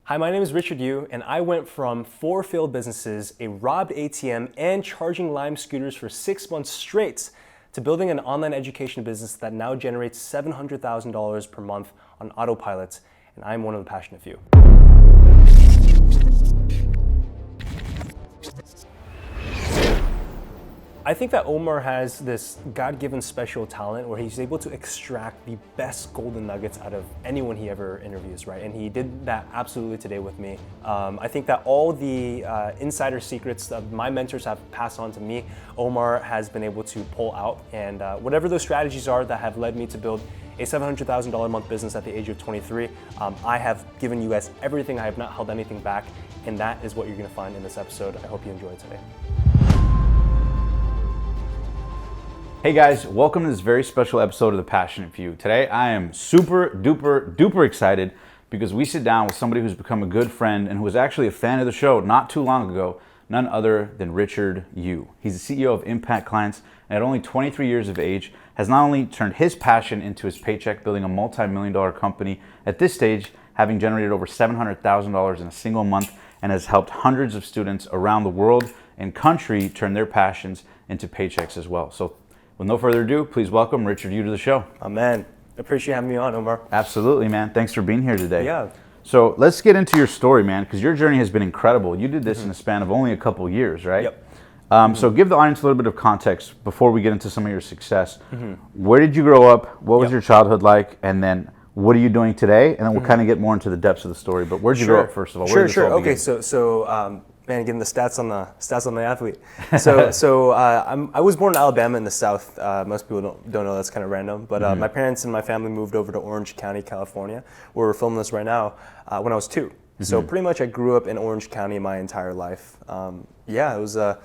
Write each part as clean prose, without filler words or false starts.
Hi, my name is Richard Yu, and I went from 4 failed businesses, a robbed ATM, and charging Lime scooters for 6 months straight to building an online education business that now generates $700,000 per month on autopilot, and I'm one of the passionate few. I think that Omar has this God-given special talent where he's able to extract the best golden nuggets out of anyone he ever interviews, right? And he did that absolutely today with me. I think that all the insider secrets that my mentors have passed on to me, Omar has been able to pull out. And whatever those strategies are that have led me to build a $700,000 a month business at the age of 23, I have given you guys everything. I have not held anything back. And that is what you're gonna find in this episode. I hope you enjoy it today. Hey guys, welcome to this very special episode of The Passionate Few. Today I am super duper excited because we sit down with somebody who's become a good friend and who was actually a fan of the show not too long ago, none other than Richard Yu. He's the CEO of Impact Clients, and at only 23 years of age has not only turned his passion into his paycheck, building a multi-million-dollar company at this stage, having generated over $700,000 in a single month, and has helped hundreds of students around the world and country turn their passions into paychecks as well. So with no further ado, please welcome Richard Yu to the show. Oh man, appreciate having me on, Omar. Absolutely, man. Thanks for being here today. Yeah. So let's get into your story, man, because your journey has been incredible. You did this in a span of only a couple of years, right? Yep. So give the audience a little bit of context before we get into some of your success. Where did you grow up? What was your childhood like? And then what are you doing today? And then we'll kind of get more into the depths of the story. But where'd you grow up, first of all? Where did this all begin? Okay, man, getting the stats on the athlete. I was born in Alabama in the South. Most people don't know, that's kind of random. But my parents and my family moved over to Orange County, California, where we're filming this right now, when I was 2. So pretty much I grew up in Orange County my entire life. It was. Are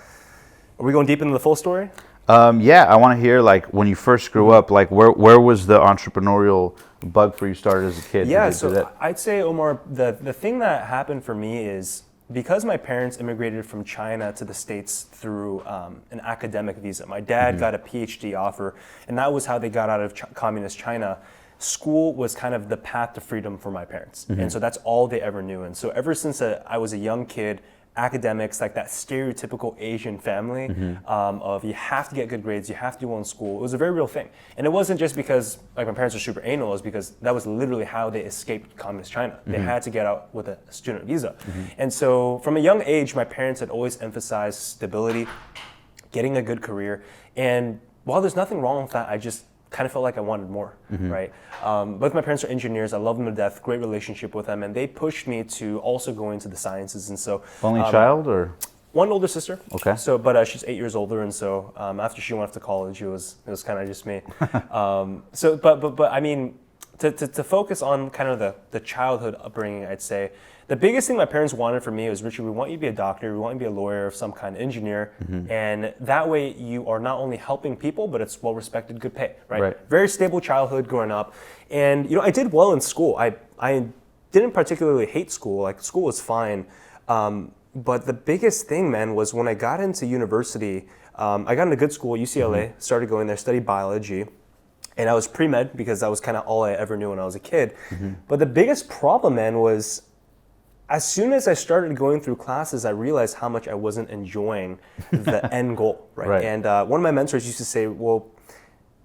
we going deep into the full story? Yeah, I want to hear, like, when you first grew up, like, where was the entrepreneurial bug for you started as a kid? Yeah, so I'd say, Omar, the thing that happened for me is, because my parents immigrated from China to the States through an academic visa. My dad got a PhD offer, and that was how they got out of communist China. School was kind of the path to freedom for my parents. And so that's all they ever knew. And so ever since I was a young kid, academics, like that stereotypical Asian family of you have to get good grades, you have to do well in school. It was a very real thing. And it wasn't just because like my parents were super anal, it was because that was literally how they escaped communist China. They had to get out with a student visa. And so from a young age, my parents had always emphasized stability, getting a good career. And while there's nothing wrong with that, I just kind of felt like I wanted more, right? Both my parents are engineers. I love them to death, great relationship with them. And they pushed me to also go into the sciences. And so only child or? One older sister. Okay. So, but she's 8 years older. And so after she went off to college, it was kind of just me. But I mean, to focus on kind of the childhood upbringing, I'd say, the biggest thing my parents wanted for me was, Richard, we want you to be a doctor, we want you to be a lawyer, some kind of engineer, and that way you are not only helping people, but it's well-respected, good pay, right? Very stable childhood growing up, and I did well in school. I didn't particularly hate school, like school was fine, but the biggest thing, man, was when I got into university, I got into good school, UCLA, started going there, studied biology. And I was pre-med because that was kind of all I ever knew when I was a kid. But the biggest problem, man, was as soon as I started going through classes, I realized how much I wasn't enjoying the end goal, right? And one of my mentors used to say, well,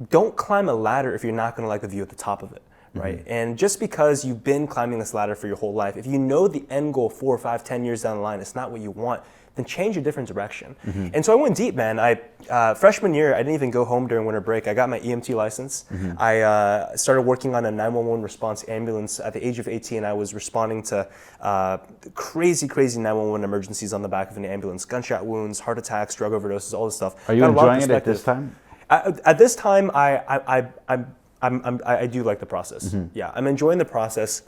don't climb a ladder if you're not going to like the view at the top of it, right? And just because you've been climbing this ladder for your whole life, if you know the end goal 4 or 5, 10 years down the line, it's not what you want, then change a different direction. And so I went deep, man. Freshman year, I didn't even go home during winter break. I got my EMT license. I started working on a 911 response ambulance. At the age of 18, I was responding to crazy 911 emergencies on the back of an ambulance. Gunshot wounds, heart attacks, drug overdoses, all this stuff. Are you enjoying it at this time? At this time, I do like the process. Yeah, I'm enjoying the process.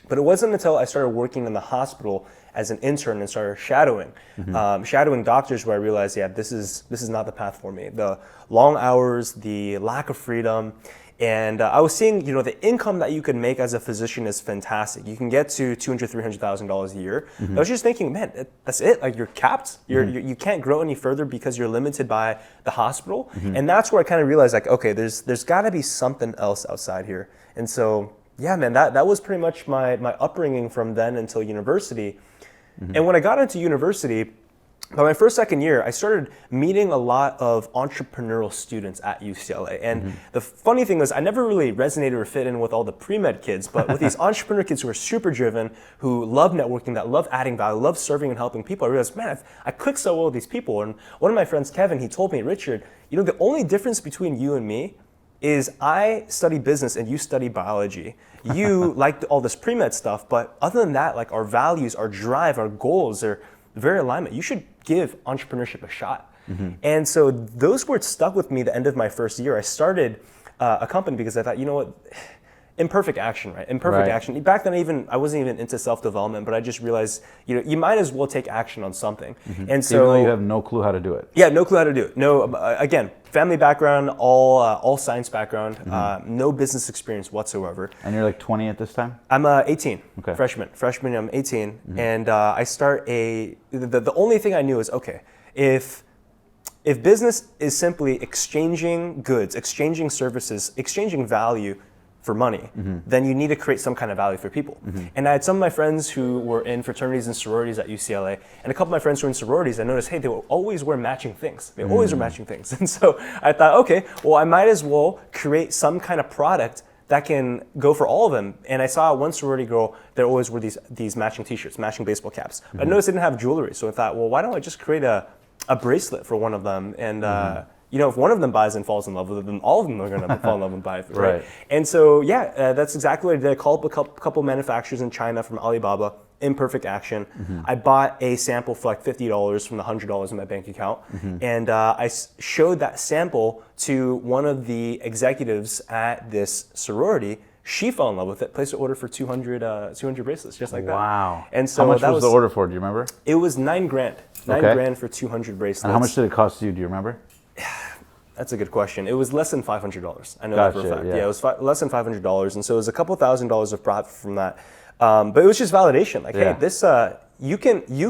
But it wasn't until I started working in the hospital as an intern and started shadowing doctors where I realized, this is not the path for me. The long hours, the lack of freedom, and I was seeing, the income that you can make as a physician is fantastic. You can get to $200,000, $300,000 a year. I was just thinking, man, that's it. Like, you're capped. You can't grow any further because you're limited by the hospital. And that's where I kind of realized, like, okay, there's got to be something else outside here. And so Yeah, man, that was pretty much my upbringing from then until university. And when I got into university, by my second year, I started meeting a lot of entrepreneurial students at UCLA. And the funny thing was, I never really resonated or fit in with all the pre-med kids, but with these entrepreneur kids who are super driven, who love networking, that love adding value, love serving and helping people, I realized, man, I click so well with these people. And one of my friends, Kevin, he told me, Richard, the only difference between you and me is I study business and you study biology. You like all this pre-med stuff, but other than that, like our values, our drive, our goals are very alignment. You should give entrepreneurship a shot. And so those words stuck with me the end of my first year. I started a company because I thought, you know what, imperfect action, right? Imperfect action. Back then, I wasn't even into self-development, but I just realized, you might as well take action on something. And so, even though you have no clue how to do it. Yeah, no clue how to do it. No, again, family background, all science background, no business experience whatsoever. And you're like 20 at this time? I'm 18, okay. Freshman, I'm 18. And I start the only thing I knew is, okay, if business is simply exchanging goods, exchanging services, exchanging value for money, then you need to create some kind of value for people. And I had some of my friends who were in fraternities and sororities at UCLA, and a couple of my friends who were in sororities, I noticed, hey, they will always wear matching things. They always wear matching things. And so I thought, okay, well, I might as well create some kind of product that can go for all of them. And I saw one sorority girl that always wore these matching t-shirts, matching baseball caps. But I noticed they didn't have jewelry, so I thought, well, why don't I just create a bracelet for one of them? And if one of them buys and falls in love with it, then all of them are going to fall in love and buy it, right? And so, that's exactly what I did. I called up a couple manufacturers in China from Alibaba, imperfect action. I bought a sample for like $50 from the $100 in my bank account. And I showed that sample to one of the executives at this sorority. She fell in love with it, placed an order for 200 bracelets, just like that. Wow. And so how much was the order for, do you remember? It was $9,000. $9,000 for 200 bracelets. And how much did it cost you, do you remember? That's a good question. It was less than $500. I know that for a fact. Yeah, it was less than $500, and so it was a couple $1,000s of profit from that. But it was just validation. Like, hey, this you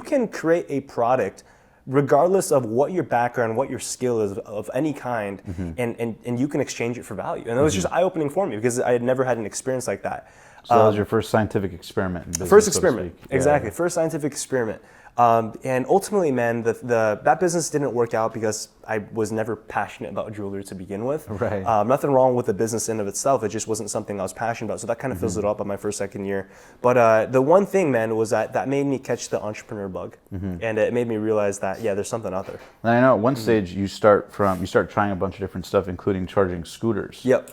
can create a product regardless of what your background, what your skill is of any kind, and you can exchange it for value. And it was just eye-opening for me because I had never had an experience like that. So that was your first scientific experiment in business, first experiment, so exactly. First scientific experiment. And ultimately, man, that business didn't work out because I was never passionate about jewelry to begin with. Right. Nothing wrong with the business in of itself. It just wasn't something I was passionate about. So that kind of fizzled up on my second year. But the one thing, man, was that made me catch the entrepreneur bug, and it made me realize that there's something out there. And I know at one stage you start trying a bunch of different stuff, including charging scooters. Yep.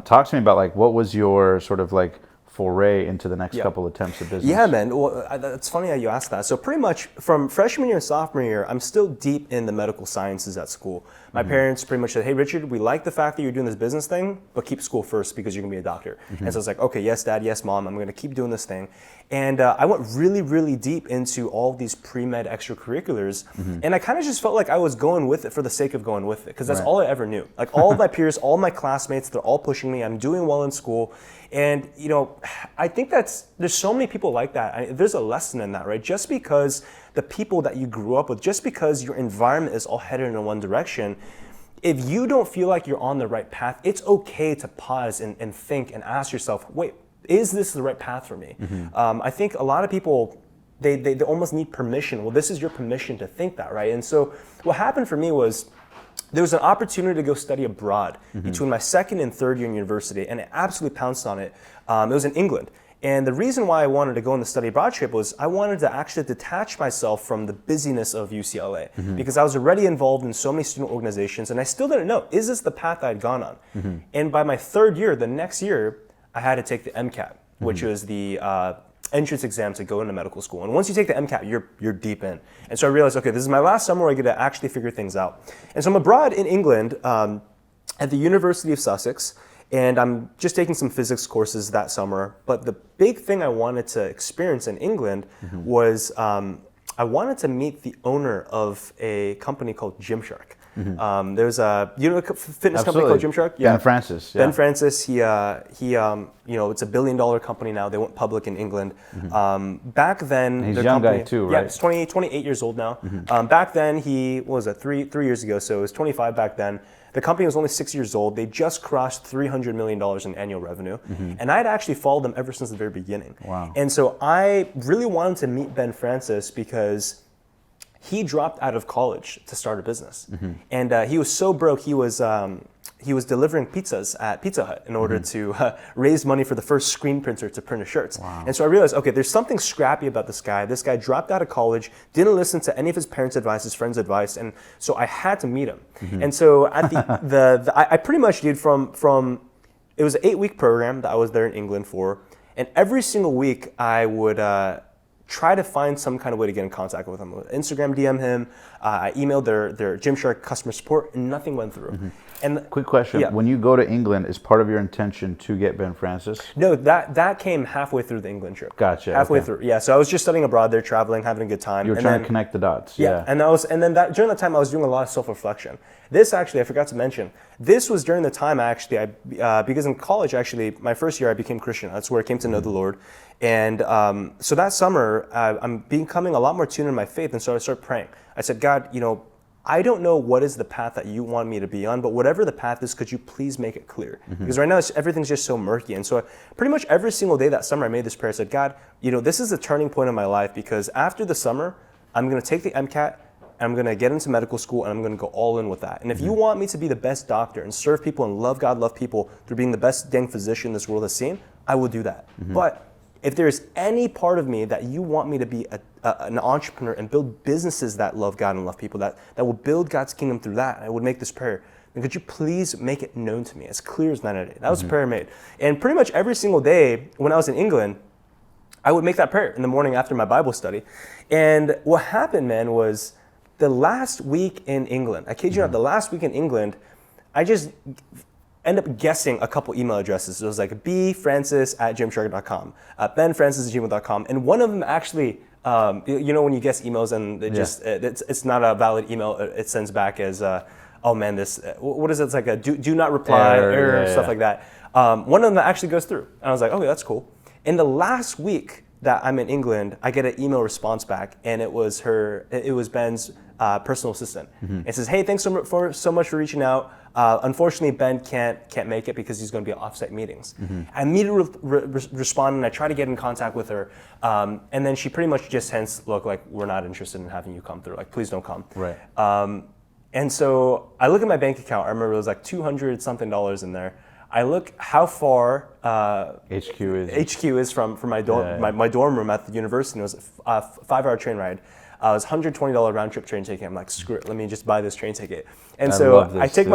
Talk to me about like what was your sort of like foray into the next couple attempts at business? Yeah, man. Well, it's funny how you asked that. So pretty much from freshman year and sophomore year, I'm still deep in the medical sciences at school. My parents pretty much said, hey, Richard, we like the fact that you're doing this business thing, but keep school first because you're going to be a doctor. And so it's like, okay, yes, Dad, yes, Mom, I'm going to keep doing this thing. And I went really, really deep into all these pre-med extracurriculars. And I kind of just felt like I was going with it for the sake of going with it because that's all I ever knew. Like all of my peers, all my classmates, they're all pushing me. I'm doing well in school. And, I think there's so many people like that. There's a lesson in that, right? Just because the people that you grew up with, just because your environment is all headed in one direction, if you don't feel like you're on the right path, it's okay to pause and think and ask yourself, wait, is this the right path for me? I think a lot of people, they almost need permission. Well, this is your permission to think that, right? And so what happened for me was, there was an opportunity to go study abroad between my second and third year in university, and I absolutely pounced on it. It was in England. And the reason why I wanted to go on the study abroad trip was I wanted to actually detach myself from the busyness of UCLA because I was already involved in so many student organizations, and I still didn't know, is this the path I had gone on? And by my third year, the next year, I had to take the MCAT, which was the entrance exam to go into medical school. And once you take the MCAT, you're deep in. And so I realized, okay, this is my last summer where I get to actually figure things out. And so I'm abroad in England at the University of Sussex, and I'm just taking some physics courses that summer. But the big thing I wanted to experience in England was I wanted to meet the owner of a company called Gymshark. There's a fitness company called Gymshark. Yeah, Ben Francis. Ben Francis. He it's a $1 billion company now. They went public in England. Back then, he's a young guy too, right? Yeah, he's 28 years old now. Back then, he what was it 3 years ago, so he was 25 back then. The company was only 6 years old. They just crossed $300 million in annual revenue. And I'd actually followed them ever since the very beginning. Wow. And so I really wanted to meet Ben Francis because he dropped out of college to start a business. And he was so broke, he was delivering pizzas at Pizza Hut in order to raise money for the first screen printer to print his shirts. Wow. And so I realized, okay, there's something scrappy about this guy. This guy dropped out of college, didn't listen to any of his parents' advice, his friends' advice, and so I had to meet him. And so at I pretty much did from it was an 8-week program that I was there in England for, and every single week I would try to find some kind of way to get in contact with him. Instagram DM him, I emailed their Gymshark customer support, and nothing went through. And quick question: when you go to England, is part of your intention to get Ben Francis? No, that came halfway through the England trip. Gotcha. Halfway through, yeah. So I was just studying abroad there, traveling, having a good time. You were trying to connect the dots. Yeah. And then during that time, I was doing a lot of self-reflection. This actually, I forgot to mention. This was during the time because in college, actually, my first year, I became Christian. That's where I came to know the Lord. And so that summer, I'm becoming a lot more tuned in my faith, and so I started praying. I said, God, I don't know what is the path that you want me to be on, but whatever the path is, could you please make it clear? Because right now, everything's just so murky. And so pretty much every single day that summer, I made this prayer. I said, God, this is a turning point in my life, because after the summer, I'm going to take the MCAT, I'm going to get into medical school, and I'm going to go all in with that. And if you want me to be the best doctor and serve people and love God, love people through being the best dang physician this world has seen, I will do that. But if there's any part of me that you want me to be an entrepreneur and build businesses that love God and love people, that will build God's kingdom through that, I would make this prayer. And could you please make it known to me as clear as night and day? That was a prayer I made. And pretty much every single day when I was in England, I would make that prayer in the morning after my Bible study. And what happened, man, was the last week in England, I kid you not, the last week in England, I just end up guessing a couple email addresses. It was like bfrancis@gymshark.com, benfrancis@gmail.com, and one of them actually, when you guess emails and it's not a valid email, it sends back as, oh man, this, what is it? It's like a do not reply, error, stuff like that. One of them actually goes through, and I was like, okay, that's cool. In the last week that I'm in England, I get an email response back, and it was Ben's personal assistant. It says, hey, thanks so much for reaching out. Unfortunately, Ben can't make it because he's going to be at offsite meetings. I immediately respond, and I try to get in contact with her, and then she pretty much just hints, look, like, we're not interested in having you come through. Like, please don't come. Right. And so I look at my bank account. I remember it was like $200 something in there. I look how far HQ is from my dorm room at the university. It was a 5-hour train ride. It was $120 round trip train ticket. I'm like, screw it, let me just buy this train ticket. And so I take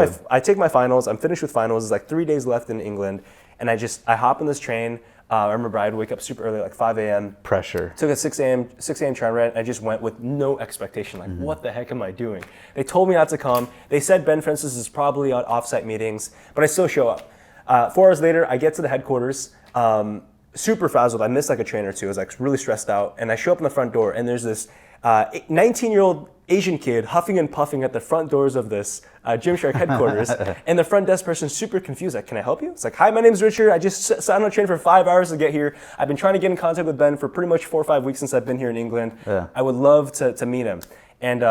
my finals. I'm finished with finals. It's like 3 days left in England, and I hop on this train. I remember I'd wake up super early, like 5 a.m. Pressure. Took a 6 a.m. train ride, and I just went with no expectation. Like, what the heck am I doing? They told me not to come. They said Ben Francis is probably on offsite meetings, but I still show up. 4 hours later, I get to the headquarters, super frazzled. I missed like a train or two. I was like really stressed out, and I show up in the front door, and there's this 19-year-old Asian kid huffing and puffing at the front doors of this Gymshark headquarters, and the front desk person's super confused. Like, can I help you? It's like, hi, my name's Richard. I just sat on a train for 5 hours to get here. I've been trying to get in contact with Ben for pretty much 4 or 5 weeks since I've been here in England. Yeah. I would love to meet him. And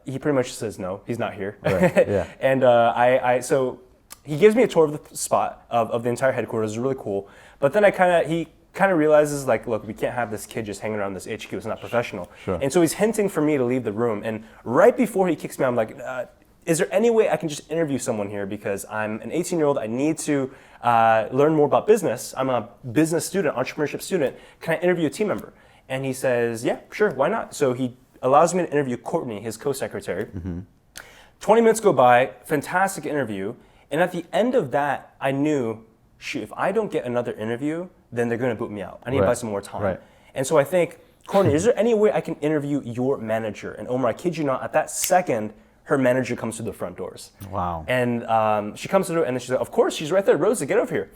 he pretty much says, no, he's not here. Right. Yeah. And so he gives me a tour of the spot of the entire headquarters. It's really cool. But then he kind of realizes, like, look, we can't have this kid just hanging around this HQ. It's not professional. Sure. And so he's hinting for me to leave the room. And right before he kicks me out, I'm like, is there any way I can just interview someone here? Because I'm an 18-year-old. I need to learn more about business. I'm a business student, entrepreneurship student. Can I interview a team member? And he says, yeah, sure, why not? So he allows me to interview Courtney, his co-secretary. 20 minutes go by, fantastic interview. And at the end of that, I knew, shoot, if I don't get another interview, then they're going to boot me out. I need to buy some more time. Right. And so I think, Courtney, is there any way I can interview your manager? And Omar, I kid you not, at that second, her manager comes through the front doors. Wow. And she comes through, and then she's like, of course, she's right there. Rosa, get over here.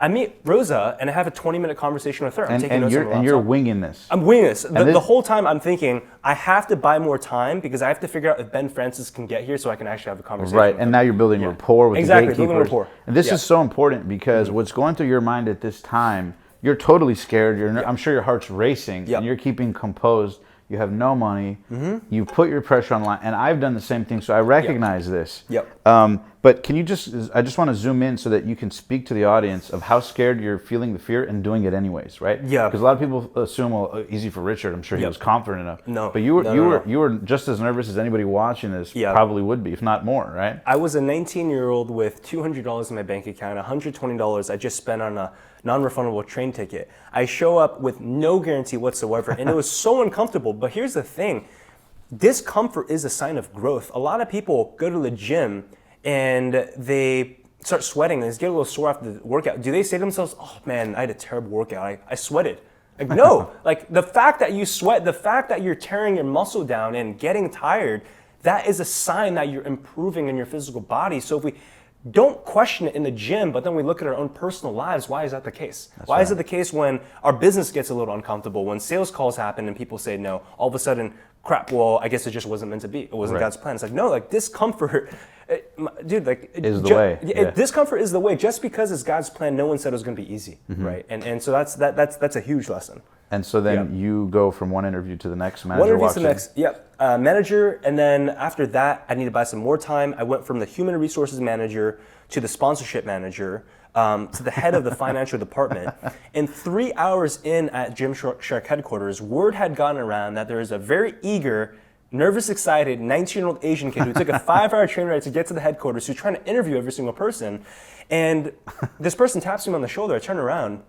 I meet Rosa, and I have a 20-minute conversation with her. I'm taking notes on the laptop. And you're winging this. I'm winging this. The whole time I'm thinking, I have to buy more time because I have to figure out if Ben Francis can get here so I can actually have a conversation. Right, and now you're building rapport with the gatekeepers. Building rapport. And this is so important because what's going through your mind at this time, you're totally scared. I'm sure your heart's racing, and you're keeping composed. You have no money. You put your pressure online, and I've done the same thing, so I recognize this. But can you I just want to zoom in so that you can speak to the audience of how scared you're feeling the fear and doing it anyways, right? Yeah. Because a lot of people assume, well, easy for Richard. I'm sure he was confident enough. No. But you were just as nervous as anybody watching this probably would be, if not more, right? I was a 19-year-old with $200 in my bank account, $120 I just spent on a non-refundable train ticket. I show up with no guarantee whatsoever, and it was so uncomfortable. But here's the thing. Discomfort is a sign of growth. A lot of people go to the gym and they start sweating and they get a little sore after the workout. Do they say to themselves, oh man, I had a terrible workout, I sweated? Like, no, like the fact that you sweat, the fact that you're tearing your muscle down and getting tired, that is a sign that you're improving in your physical body. So if we don't question it in the gym, but then we look at our own personal lives, why is that the case? Why is it the case when our business gets a little uncomfortable, when sales calls happen and people say no, all of a sudden, crap, well, I guess it just wasn't meant to be. It wasn't God's plan. It's like, no, like discomfort, dude, like is the way. Discomfort is the way. Just because it's God's plan, no one said it was going to be easy, right? And so that's a huge lesson. And so then you go from one interview to the next, manager one interview walks to the next, manager, and then after that, I need to buy some more time. I went from the human resources manager to the sponsorship manager, to the head of the financial department. And 3 hours in at Gymshark headquarters, word had gotten around that there is a very eager, nervous, excited 19-year-old Asian kid who took a 5-hour train ride to get to the headquarters, who's trying to interview every single person. And this person taps me on the shoulder. I turn around.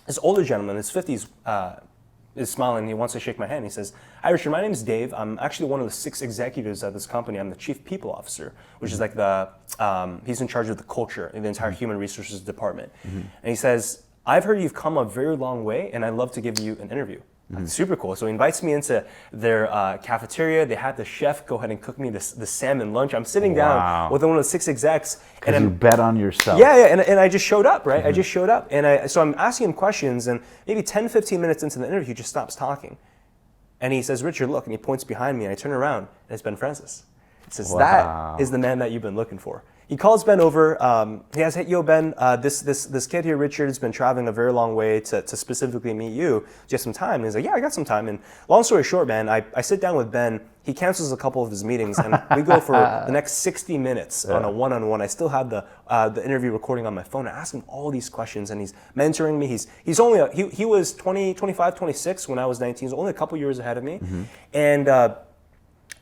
This older gentleman, his 50s, is smiling. He wants to shake my hand. He says, "Hi, Richard. My name is Dave. I'm actually one of the 6 executives at this company. I'm the chief people officer, which is like he's in charge of the culture in the entire human resources department." And he says, "I've heard you've come a very long way, and I'd love to give you an interview." Like, super cool. So he invites me into their cafeteria. They had the chef go ahead and cook me the salmon lunch. I'm sitting down with one of the 6 execs. And you bet on yourself. Yeah, and I just showed up, right? I just showed up. And so I'm asking him questions, and maybe 10, 15 minutes into the interview, he just stops talking. And he says, "Richard, look," and he points behind me, and I turn around, and it's Ben Francis. He says, "That is the man that you've been looking for." He calls Ben over. He has, "Hey, yo, Ben, this kid here, Richard, has been traveling a very long way to specifically meet you. Do you have some time?" And he's like, "Yeah, I got some time." And long story short, man, I sit down with Ben. He cancels a couple of his meetings, and we go for the next 60 minutes on a one-on-one. I still have the interview recording on my phone. I ask him all these questions, and he's mentoring me. He's only he was 25, 26 when I was 19. He's only a couple years ahead of me, and.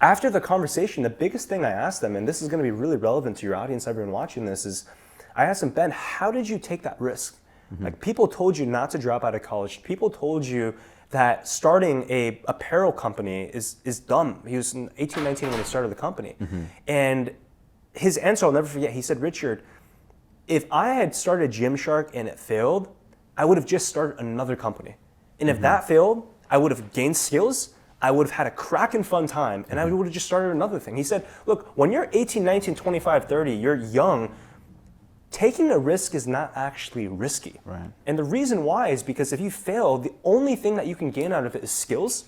After the conversation, the biggest thing I asked them, and this is going to be really relevant to your audience, everyone watching this, is I asked them, "Ben, how did you take that risk? Like, people told you not to drop out of college. People told you that starting a apparel company is dumb." He was 18, 19 when he started the company. And his answer, I'll never forget, he said, "Richard, if I had started Gymshark and it failed, I would have just started another company. And if that failed, I would have gained skills, I would have had a cracking fun time, and I would have just started another thing." He said, "Look, when you're 18, 19, 25, 30, you're young, taking a risk is not actually risky." Right. And the reason why is because if you fail, the only thing that you can gain out of it is skills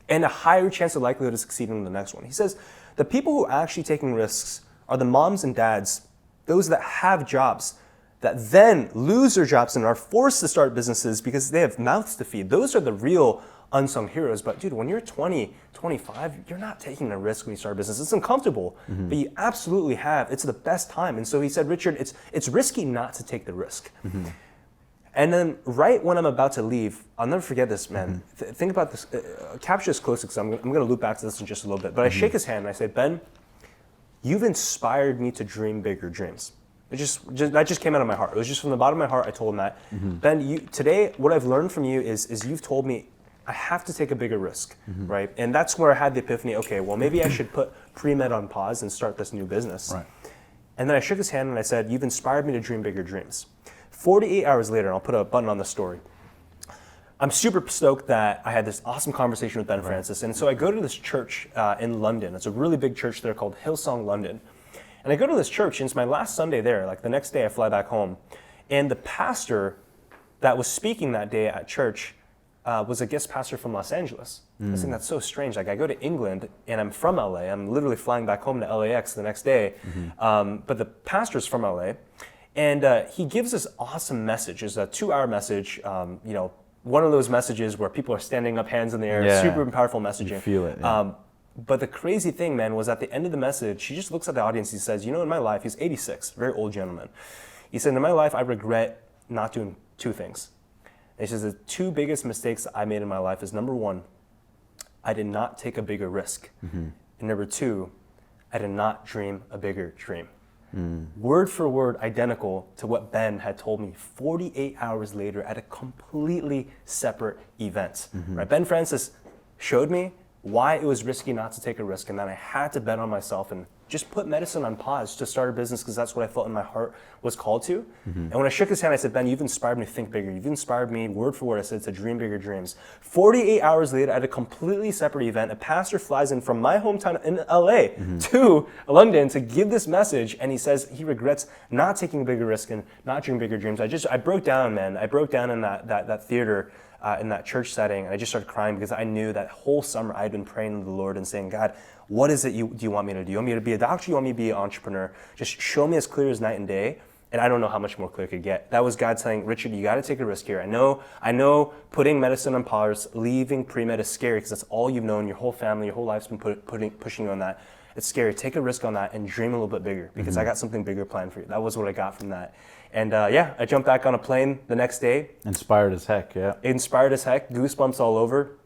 and a higher chance of likelihood of succeeding in the next one. He says, the people who are actually taking risks are the moms and dads, those that have jobs, that then lose their jobs and are forced to start businesses because they have mouths to feed. Those are the real unsung heroes. But dude, when you're 20, 25, you're not taking a risk when you start a business. It's uncomfortable, but you absolutely have. It's the best time. And so he said, "Richard, it's risky not to take the risk." And then right when I'm about to leave, I'll never forget this, man. Think about this, capture this closely, because I'm going to loop back to this in just a little bit. But I shake his hand and I say, "Ben, you've inspired me to dream bigger dreams." That just came out of my heart. It was just from the bottom of my heart. I told him that, "Ben, today what I've learned from you is you've told me I have to take a bigger risk, right?" And that's where I had the epiphany, okay, well, maybe I should put pre-med on pause and start this new business. Right. And then I shook his hand and I said, "You've inspired me to dream bigger dreams." 48 hours later, and I'll put a button on the story, I'm super stoked that I had this awesome conversation with Ben Francis. And so I go to this church in London. It's a really big church there called Hillsong London. And I go to this church, and it's my last Sunday there. Like, the next day I fly back home. And the pastor that was speaking that day at church was a guest pastor from Los Angeles. I think that's so strange. Like, I go to England and I'm from LA. I'm literally flying back home to LAX the next day. But the pastor's from LA. And he gives this awesome message. It's a 2-hour message, one of those messages where people are standing up, hands in the air, super powerful messaging. You feel it. But the crazy thing, man, was at the end of the message, he just looks at the audience. He says, in my life, he's 86, very old gentleman. He said, in my life, I regret not doing two things. And he says, the two biggest mistakes I made in my life is, number one, I did not take a bigger risk. And number two, I did not dream a bigger dream. Word for word identical to what Ben had told me 48 hours later at a completely separate event. Right? Ben Francis showed me why it was risky not to take a risk, and then I had to bet on myself and just put medicine on pause to start a business because that's what I felt in my heart was called to. And when I shook his hand, I said, Ben, you've inspired me to think bigger. You've inspired me, word for word, I said, to dream bigger dreams. 48 hours later, at a completely separate event, a pastor flies in from my hometown in LA to London to give this message, and he says he regrets not taking a bigger risk and not dreaming bigger dreams. I broke down, man. I broke down in that theater, in that church setting, and I just started crying because I knew that whole summer I had been praying to the Lord and saying, God, what is it do you want me to do? You want me to be a doctor? You want me to be an entrepreneur? Just show me as clear as night and day. And I don't know how much more clear it could get. That was God saying, Richard, you got to take a risk here. I know putting medicine on pause, leaving pre-med is scary because that's all you've known. Your whole family, your whole life's been pushing you on that. It's scary. Take a risk on that and dream a little bit bigger because I got something bigger planned for you. That was what I got from that. And I jumped back on a plane the next day. Inspired as heck, yeah. Inspired as heck, goosebumps all over.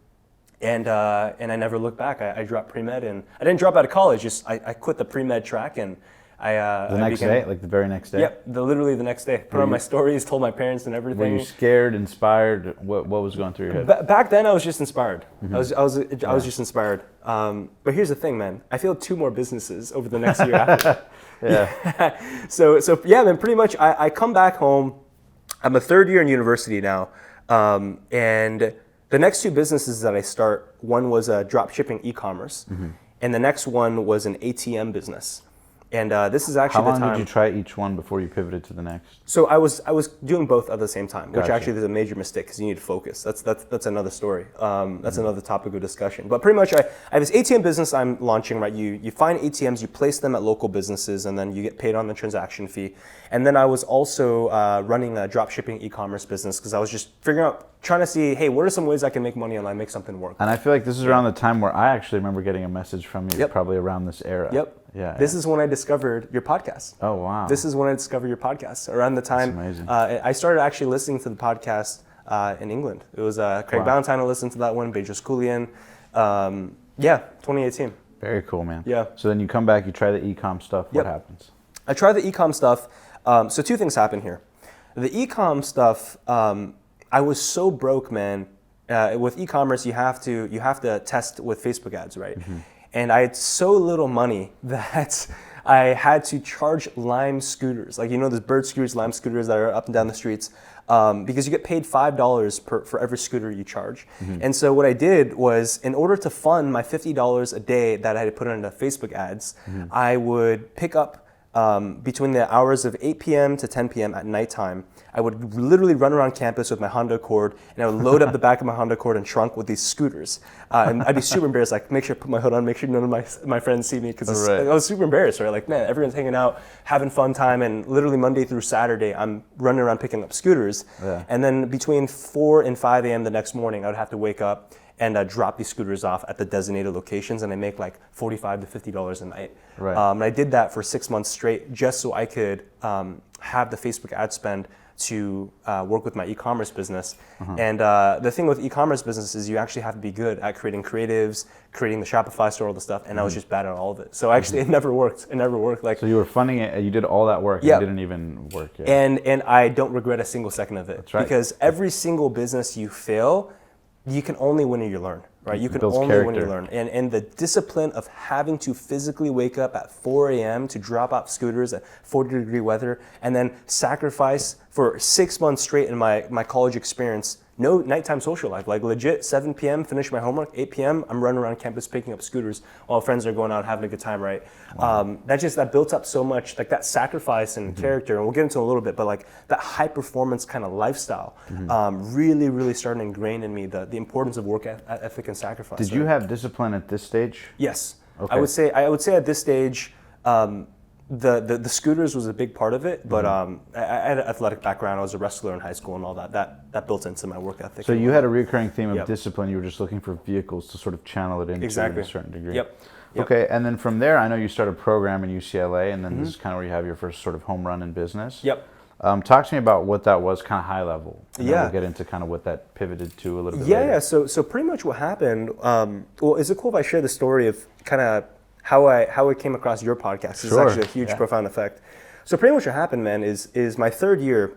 And I never looked back. I dropped pre-med, and I didn't drop out of college. I quit the pre-med track, and the next day, like the very next day. Yep, literally the next day. Put on my stories, told my parents, and everything. Were you scared, inspired? What was going through your head? Back then, I was just inspired. I was just inspired. But here's the thing, man. I failed 2 more businesses over the next year after. Yeah. So yeah, man. Pretty much, I come back home. I'm a 3rd year in university now, and the next 2 businesses that I start, one was drop shipping e-commerce, and the next one was an ATM business. And this is actually the time. How long did you try each one before you pivoted to the next? So I was doing both at the same time, which Gotcha. actually is a major mistake because you need to focus. That's another story. That's another topic of discussion. But pretty much, I have this ATM business I'm launching. Right, you find ATMs, you place them at local businesses, and then you get paid on the transaction fee. And then I was also running a drop shipping e-commerce business because I was just figuring out, trying to see, hey, what are some ways I can make money online, make something work? And I feel like this is around the time where I actually remember getting a message from you, Yep. probably around this era. Yep. Yeah. This is when I discovered your podcast. Oh, wow. This is when I discovered your podcast. Around the time That's amazing. I started actually listening to the podcast in England. It was Craig Ballantyne. I listened to that one, Beatrice Coulian. 2018. Very cool, man. Yeah. So then you come back, you try the e-com stuff. Yep. What happens? I tried the e-com stuff. So 2 things happen here. The e-com stuff, I was so broke, man. With e-commerce, you have to test with Facebook ads, right? And I had so little money that I had to charge Lime scooters, like those bird scooters, Lime scooters that are up and down the streets, because you get paid $5 for every scooter you charge. And so what I did was, in order to fund my $50 a day that I had to put into Facebook ads, I would pick up between the hours of 8 p.m. to 10 p.m. at nighttime. I would literally run around campus with my Honda Accord, and I would load up the back of my Honda Accord and trunk with these scooters. And I'd be super embarrassed, like make sure I put my hood on, make sure none of my friends see me, because I was super embarrassed, right? Like, man, everyone's hanging out, having fun time, and literally Monday through Saturday, I'm running around picking up scooters. Yeah. And then between 4 and 5 a.m. the next morning, I would have to wake up and drop these scooters off at the designated locations, and I make like $45 to $50 a night. Right. And I did that for 6 months straight, just so I could have the Facebook ad spend to work with my e-commerce business. And the thing with e-commerce business is you actually have to be good at creating creatives, creating the Shopify store, all the stuff, and I was just bad at all of it. So actually, it never worked. It never worked. Like, so you were funding it, you did all that work, and it didn't even work yet. And I don't regret a single second of it. That's right. Because every single business you fail, you can only win when you learn, right? You can builds only character. win when you learn. And the discipline of having to physically wake up at 4 a.m. to drop off scooters at 40-degree weather, and then sacrifice for 6 months straight in my college experience, no nighttime social life, like legit 7 p.m., finish my homework, 8 p.m., I'm running around campus picking up scooters while friends are going out having a good time, right? Wow. That built up so much, like that sacrifice and character, and we'll get into it a little bit, but like that high performance kind of lifestyle really, really started to ingrain in me the importance of work ethic and sacrifice. Did you have discipline at this stage? Yes. Okay. I would say at this stage, the scooters was a big part of it, but I had an athletic background. I was a wrestler in high school and all that. That built into my work ethic. So you had a recurring theme of Yep. discipline. You were just looking for vehicles to sort of channel it into Exactly. to a certain degree. Yep. Okay, and then from there, I know you started a program in UCLA, and then this is kind of where you have your first sort of home run in business. Yep. Talk to me about what that was, kind of high level. And then Yeah. we'll get into kind of what that pivoted to a little bit Yeah, later. yeah. So pretty much what happened. Well, is it cool if I share the story of kind of how I came across your podcast? It's Sure. actually a huge, profound effect. So pretty much what happened, man, is my third year.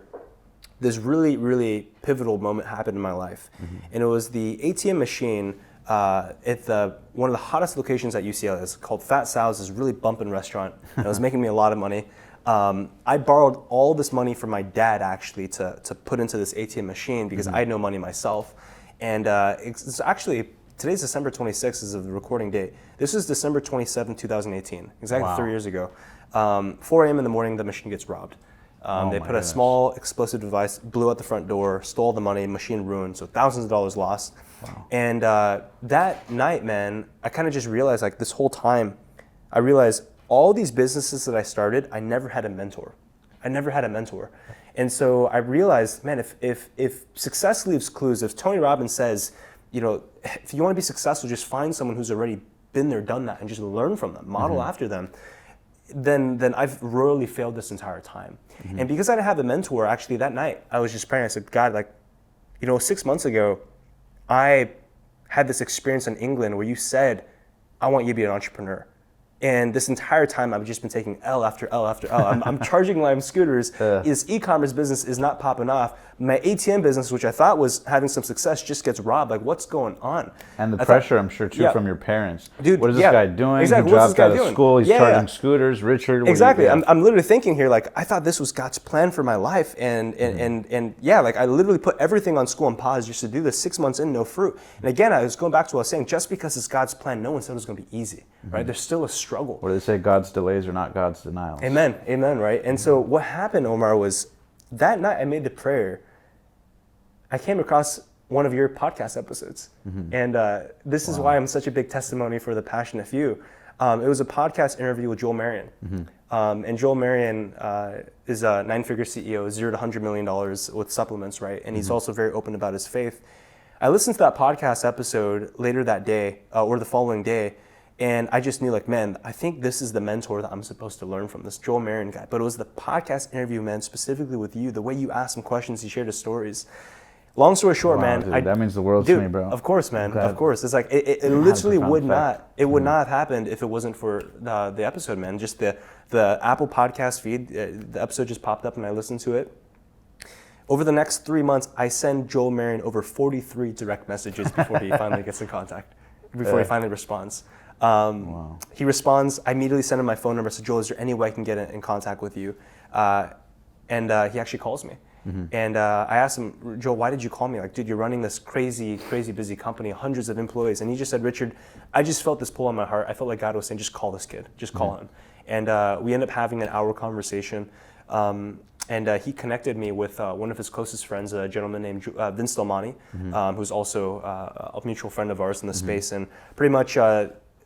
This really, really pivotal moment happened in my life, and it was the ATM machine at one of the hottest locations at UCLA. It's called Fat Sal's. This really bumping restaurant. And it was making me a lot of money. I borrowed all this money from my dad actually to put into this ATM machine because I had no money myself. And it's actually, today's December 26th is the recording date. This is December 27, 2018, exactly Wow. 3 years ago. 4 a.m. in the morning, the machine gets robbed. They my put a goodness. small explosive device, blew out the front door, stole the money, machine ruined, so thousands of dollars lost. Wow. And that night, man, I kind of just realized, like this whole time, I realized all these businesses that I started, I never had a mentor. I never had a mentor. And so I realized, man, if success leaves clues, if Tony Robbins says, you know, if you want to be successful, just find someone who's already been there, done that, and just learn from them, model after them, then I've royally failed this entire time. And because I didn't have a mentor, actually that night, I was just praying. I said, God, like, you know, 6 months ago, I had this experience in England where you said, I want you to be an entrepreneur. And this entire time, I've just been taking L after L after L. I'm charging my scooters. This e-commerce business is not popping off. My ATM business, which I thought was having some success, just gets robbed. Like, what's going on? And the I pressure, I'm sure, too, Yeah. from your parents. Dude, what is this yeah. guy doing? Exactly. He What's this dropped guy out of doing? school. He's Yeah, charging yeah. scooters. Richard, what do you- Exactly. yeah. I'm literally thinking here, like, I thought this was God's plan for my life. And yeah, like, I literally put everything on school on pause just to do this. 6 months in, no fruit. And again, I was going back to what I was saying, just because it's God's plan, no one said it was going to be easy, right? There's still a struggle. What do they say? God's delays are not God's denials. Amen, amen, right? And so what happened, Omar, was that night I made the prayer. I came across one of your podcast episodes. And this is why I'm such a big testimony for the Passionate Few. It was a podcast interview with Joel Marion. And Joel Marion is a 9-figure CEO, $0 to $100 million with supplements, right? And he's also very open about his faith. I listened to that podcast episode later that day, or the following day, and I just knew, like, man, I think this is the mentor that I'm supposed to learn from, this Joel Marion guy. But it was the podcast interview, man, specifically with you, the way you asked him questions, he shared his stories. Long story short, Wow, man, dude, that means the world dude, to me, bro. Of course, man, glad- of course. It's like it had a literally profound would effect. not. It would not have happened if it wasn't for the episode, man. Just the Apple Podcast feed, the episode just popped up and I listened to it. Over the next 3 months, I send Joel Marion over 43 direct messages before he finally gets in contact, before he finally responds. He responds. I immediately send him my phone number. I said, Joel, is there any way I can get in contact with you? And he actually calls me. And I asked him, Joel, why did you call me? Like, dude, you're running this crazy, crazy busy company, hundreds of employees. And he just said, Richard, I just felt this pull on my heart. I felt like God was saying, just call this kid, just call him. And we ended up having an hour conversation. And he connected me with one of his closest friends, a gentleman named Vince Delmani, who's also a mutual friend of ours in the space. And pretty much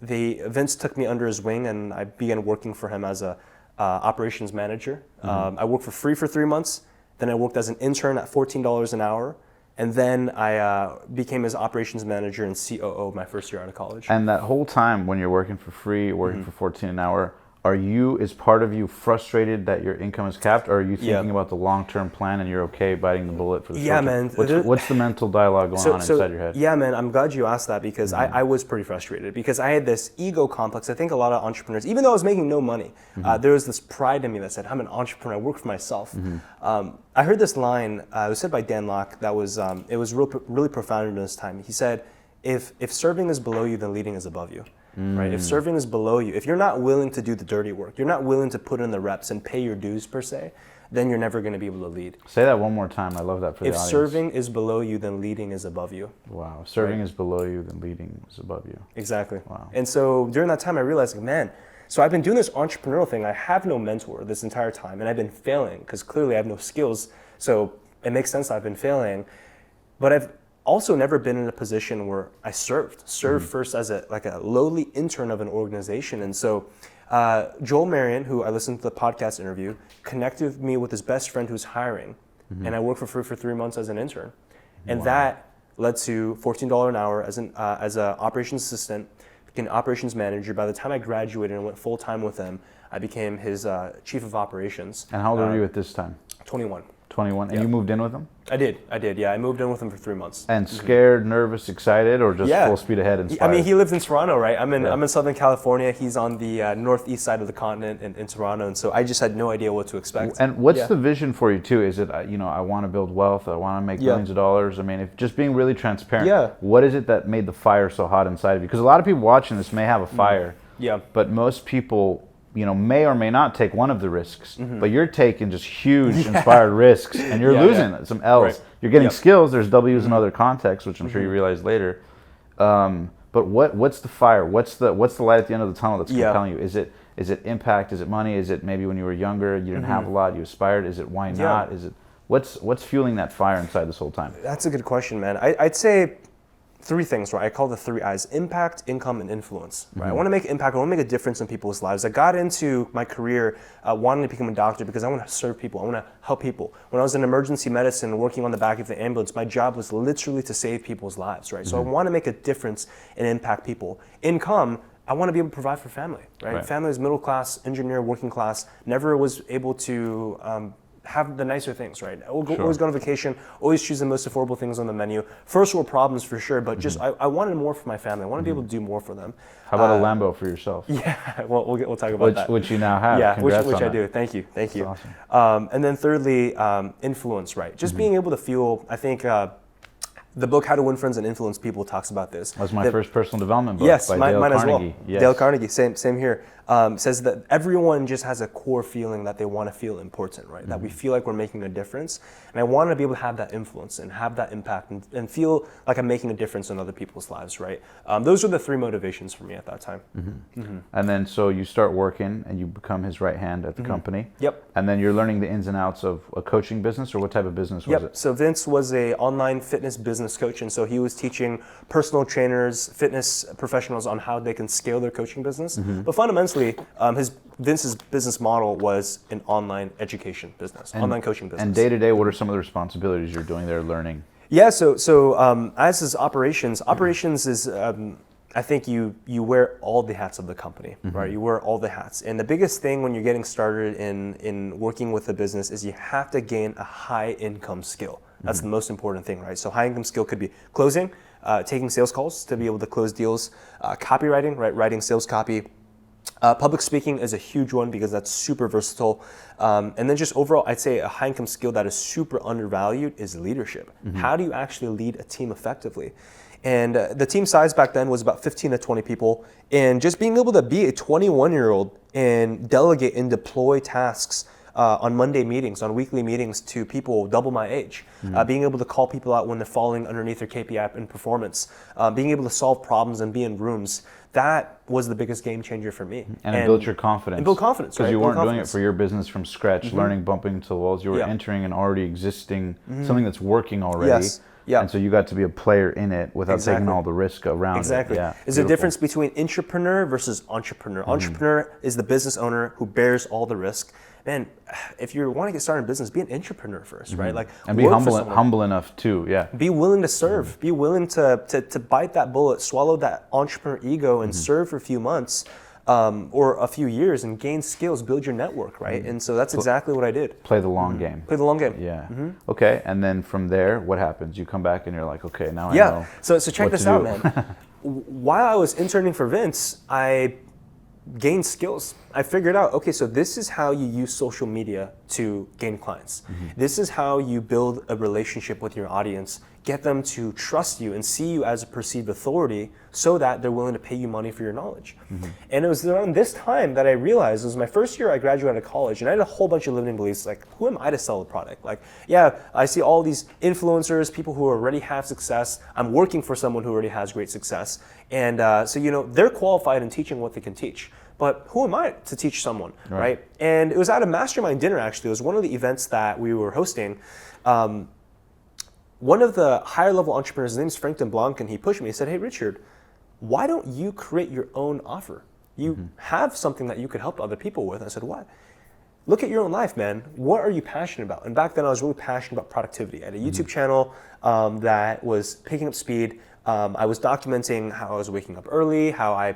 Vince took me under his wing and I began working for him as a operations manager. I worked for free for 3 months. Then I worked as an intern at $14 an hour. And then I became his operations manager and COO my first year out of college. And that whole time when you're working for free, working for 14 an hour, is part of you frustrated that your income is capped, or are you thinking about the long-term plan and you're okay biting the bullet for the short term? Man. What's the mental dialogue going on inside your head? Yeah, man, I'm glad you asked that because I was pretty frustrated because I had this ego complex. I think a lot of entrepreneurs, even though I was making no money, there was this pride in me that said, I'm an entrepreneur, I work for myself. I heard this line, it was said by Dan Locke, that was, it was really profound in this time. He said, if serving is below you, then leading is above you. Right? If serving is below you, if you're not willing to do the dirty work, you're not willing to put in the reps and pay your dues per se, then you're never going to be able to lead. Say that one more time. I love that for the audience. If serving is below you, then leading is above you. Wow. If serving is below you, then leading is above you. Exactly. Wow. And so during that time, I realized, like, man, so I've been doing this entrepreneurial thing. I have no mentor this entire time, and I've been failing because clearly I have no skills. So it makes sense that I've been failing. But I've also never been in a position where I served first as a lowly intern of an organization. And so Joel Marion, who I listened to the podcast interview, connected me with his best friend who's hiring, and I worked for free for 3 months as an intern, and that led to $14 an hour as an operations assistant, became operations manager. By the time I graduated and went full time with him, I became his chief of operations. And how old were you at this time? 21. 21. And you moved in with him? I did. Yeah, I moved in with him for 3 months. And scared, nervous, excited, or just full speed ahead, inspired? I mean, he lives in Toronto, right? I'm in Southern California. He's on the northeast side of the continent in Toronto, and so I just had no idea what to expect. And what's the vision for you too? Is it I want to build wealth, I want to make millions of dollars? I mean, if just being really transparent, what is it that made the fire so hot inside of you? Because a lot of people watching this may have a fire, but most people may or may not take one of the risks, but you're taking just huge inspired risks, and you're losing some L's. Right. You're getting skills. There's W's in other contexts, which I'm sure you realize later. But what's the fire? What's the light at the end of the tunnel that's compelling you? Is it impact? Is it money? Is it maybe when you were younger you didn't have a lot, you aspired? Is it why not? Is it what's fueling that fire inside this whole time? That's a good question, man. I'd say 3 things, right? I call the 3 I's: impact, income, and influence, right? I want to make impact. I want to make a difference in people's lives. I got into my career wanting to become a doctor because I want to serve people. I want to help people. When I was in emergency medicine working on the back of the ambulance, my job was literally to save people's lives, right? So I want to make a difference and impact people. Income, I want to be able to provide for family, right? Family is middle class, engineer, working class, never was able to have the nicer things, right? Always go on vacation, always choose the most affordable things on the menu. First world problems for sure, but just I wanted more for my family. I want to be able to do more for them. How about a Lambo for yourself? Yeah, well, we'll talk about that. Which you now have. Yeah, Congrats which on I that. do. Thank you. That's Awesome. And then thirdly, influence, right? Just being able to feel, I think, the book How to Win Friends and Influence People talks about this. That was my first personal development book. Yes, by Dale mine as Carnegie. well. Yes. Dale Carnegie, same here. Says that everyone just has a core feeling that they want to feel important, right? That we feel like we're making a difference. And I want to be able to have that influence and have that impact and feel like I'm making a difference in other people's lives, right? Those are the 3 motivations for me at that time. And then so you start working and you become his right hand at the company. Yep. And then you're learning the ins and outs of a coaching business, or what type of business was it? So Vince was a online fitness business coach, and so he was teaching personal trainers, fitness professionals on how they can scale their coaching business. But fundamentally, Vince's business model was an online education business, online coaching business. And day to day, what are some of the responsibilities you're doing there, learning? Yeah, so as is operations is, I think you wear all the hats of the company, right? You wear all the hats. And the biggest thing when you're getting started in working with a business is you have to gain a high income skill. That's the most important thing, right? So high income skill could be closing, taking sales calls to be able to close deals, copywriting, right? Writing sales copy. Public speaking is a huge one because that's super versatile. And then just overall, I'd say a high income skill that is super undervalued is leadership. How do you actually lead a team effectively? And the team size back then was about 15 to 20 people. And just being able to be a 21-year-old and delegate and deploy tasks on Monday meetings, on weekly meetings to people double my age, being able to call people out when they're falling underneath their KPI in performance, being able to solve problems and be in rooms, that was the biggest game changer for me. And it built your confidence. And built confidence, because right? you weren't doing it for your business from scratch, learning, bumping into the walls. You were entering an already existing, something that's working already. Yes. Yeah. And so you got to be a player in it without taking all the risk around it. Yeah, There's a difference between intrapreneur versus entrepreneur. Entrepreneur is the business owner who bears all the risk. Man, if you want to get started in business, be an entrepreneur first, right? Like, and be humble enough too. Yeah. Be willing to serve. Be willing to bite that bullet, swallow that entrepreneur ego, and serve for a few months. Or a few years and gain skills, build your network, right? And so that's exactly what I did. Play the long game. Play the long game. Yeah. Okay, and then from there, what happens? You come back and you're like, okay, now I know. So check this out, man. While I was interning for Vince, I gained skills. I figured out, okay, so this is how you use social media to gain clients. This is how you build a relationship with your audience, get them to trust you and see you as a perceived authority so that they're willing to pay you money for your knowledge. And it was around this time that I realized, it was my first year I graduated out of college, and I had a whole bunch of limiting beliefs, like, who am I to sell a product? Like, yeah, I see all these influencers, people who already have success. I'm working for someone who already has great success. And so, they're qualified in teaching what they can teach. But who am I to teach someone, right? And it was at a mastermind dinner, actually. It was one of the events that we were hosting. One of the higher level entrepreneurs, his name is Frank Blanc, and he pushed me. He said, hey, Richard, why don't you create your own offer? You have something that you could help other people with. And I said, what? Look at your own life, man. What are you passionate about? And back then I was really passionate about productivity. I had a YouTube channel that was picking up speed. I was documenting how I was waking up early, how I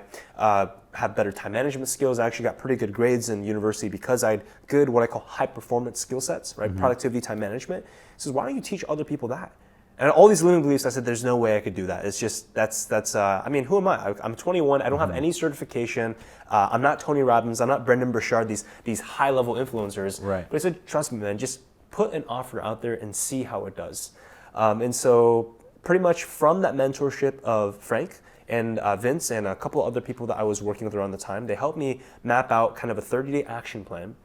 have better time management skills. I actually got pretty good grades in university because I had good, what I call high performance skill sets, right? Productivity, time management. He says, why don't you teach other people that? And all these limiting beliefs, I said, there's no way I could do that. It's just, I mean, who am I? I'm 21, I don't have any certification. I'm not Tony Robbins, I'm not Brendan Burchard, these high level influencers. Right. But I said, trust me, man, just put an offer out there and see how it does. And so pretty much from that mentorship of Frank and Vince and a couple of other people that I was working with around the time, they helped me map out kind of a 30-day action plan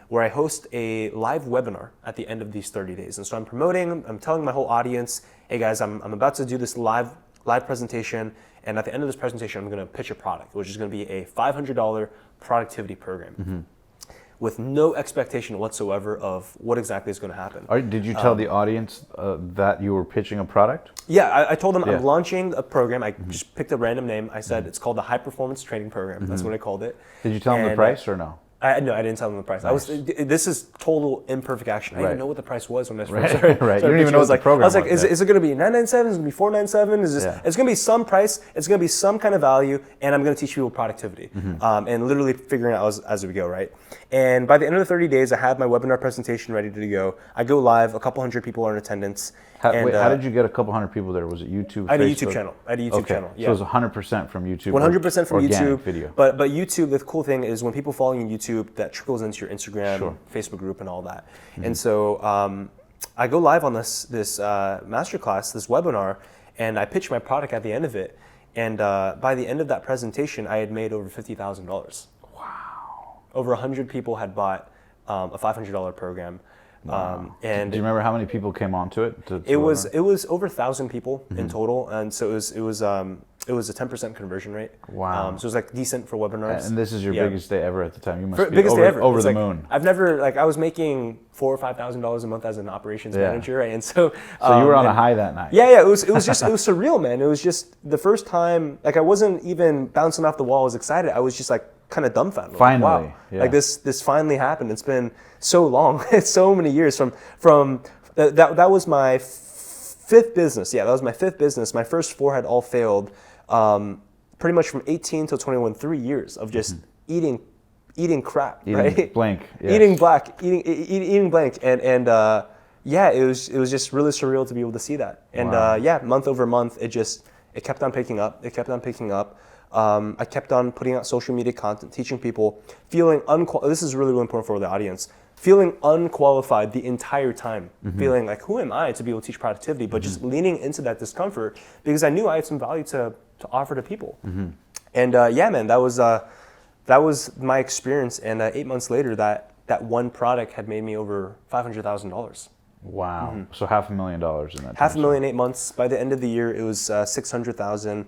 where I host a live webinar at the end of these 30 days. And so I'm telling my whole audience, hey guys, I'm about to do this live presentation, and at the end of this presentation, I'm gonna pitch a product, which is gonna be a $500 productivity program. With no expectation whatsoever of what exactly is going to happen. Did you tell the audience that you were pitching a product? Yeah, I told them I'm launching a program. I just picked a random name. I said it's called the High Performance Training Program. That's what I called it. Did you tell them the price or no? No, I didn't tell them the price. Nice. This is total imperfect action. I didn't even know what the price was when I first started. Right. You didn't even know what the program was. I was like, is it going to be $997? Is it going to be $497? It's going to be some price. It's going to be some kind of value, and I'm going to teach people productivity. And literally figuring out as we go, right? And by the end of the 30 days, I have my webinar presentation ready to go. I go live. A couple hundred people are in attendance. How did you get a couple hundred people there? Was it YouTube? I had a Facebook? YouTube channel. Yeah. So it was 100% from YouTube. 100% from YouTube. Video. But YouTube, the cool thing is when people follow you on YouTube, that trickles into your Instagram, Facebook group, and all that. And so I go live on this masterclass, this webinar, and I pitch my product at the end of it. And by the end of that presentation, I had made over $50,000. Wow. Over 100 people had bought a $500 program. Wow. And do you remember how many people came onto it? It was over 1,000 people in total, and so it was a 10% conversion rate. Wow! So it was like decent for webinars. And this is your biggest day ever at the time. You must be biggest day ever. Over the moon. I've never I was making $4,000 or $5,000 a month as an operations manager, right? And so you were on a high that night. Yeah. It was surreal, man. It was just the first time. Like I wasn't even bouncing off the wall. I was excited. I was just like kind of dumbfounded. Finally, like, wow, like this finally happened. It's been so long. It's so many years from that was my fifth business. Yeah, that was my fifth business. My first four had all failed. Pretty much from 18 till 21, 3 years of just eating crap, right? Blank. Yes. Eating blank, and it was just really surreal to be able to see that. And month over month, it kept on picking up. I kept on putting out social media content, teaching people, feeling this is really, really important for the audience, feeling unqualified the entire time, feeling like, who am I to be able to teach productivity, but just leaning into that discomfort because I knew I had some value to offer to people. And man, that was my experience. And 8 months later, that one product had made me over $500,000. Wow. So $500,000 in that time. $500,000 in 8 months. By the end of the year, it was $600,000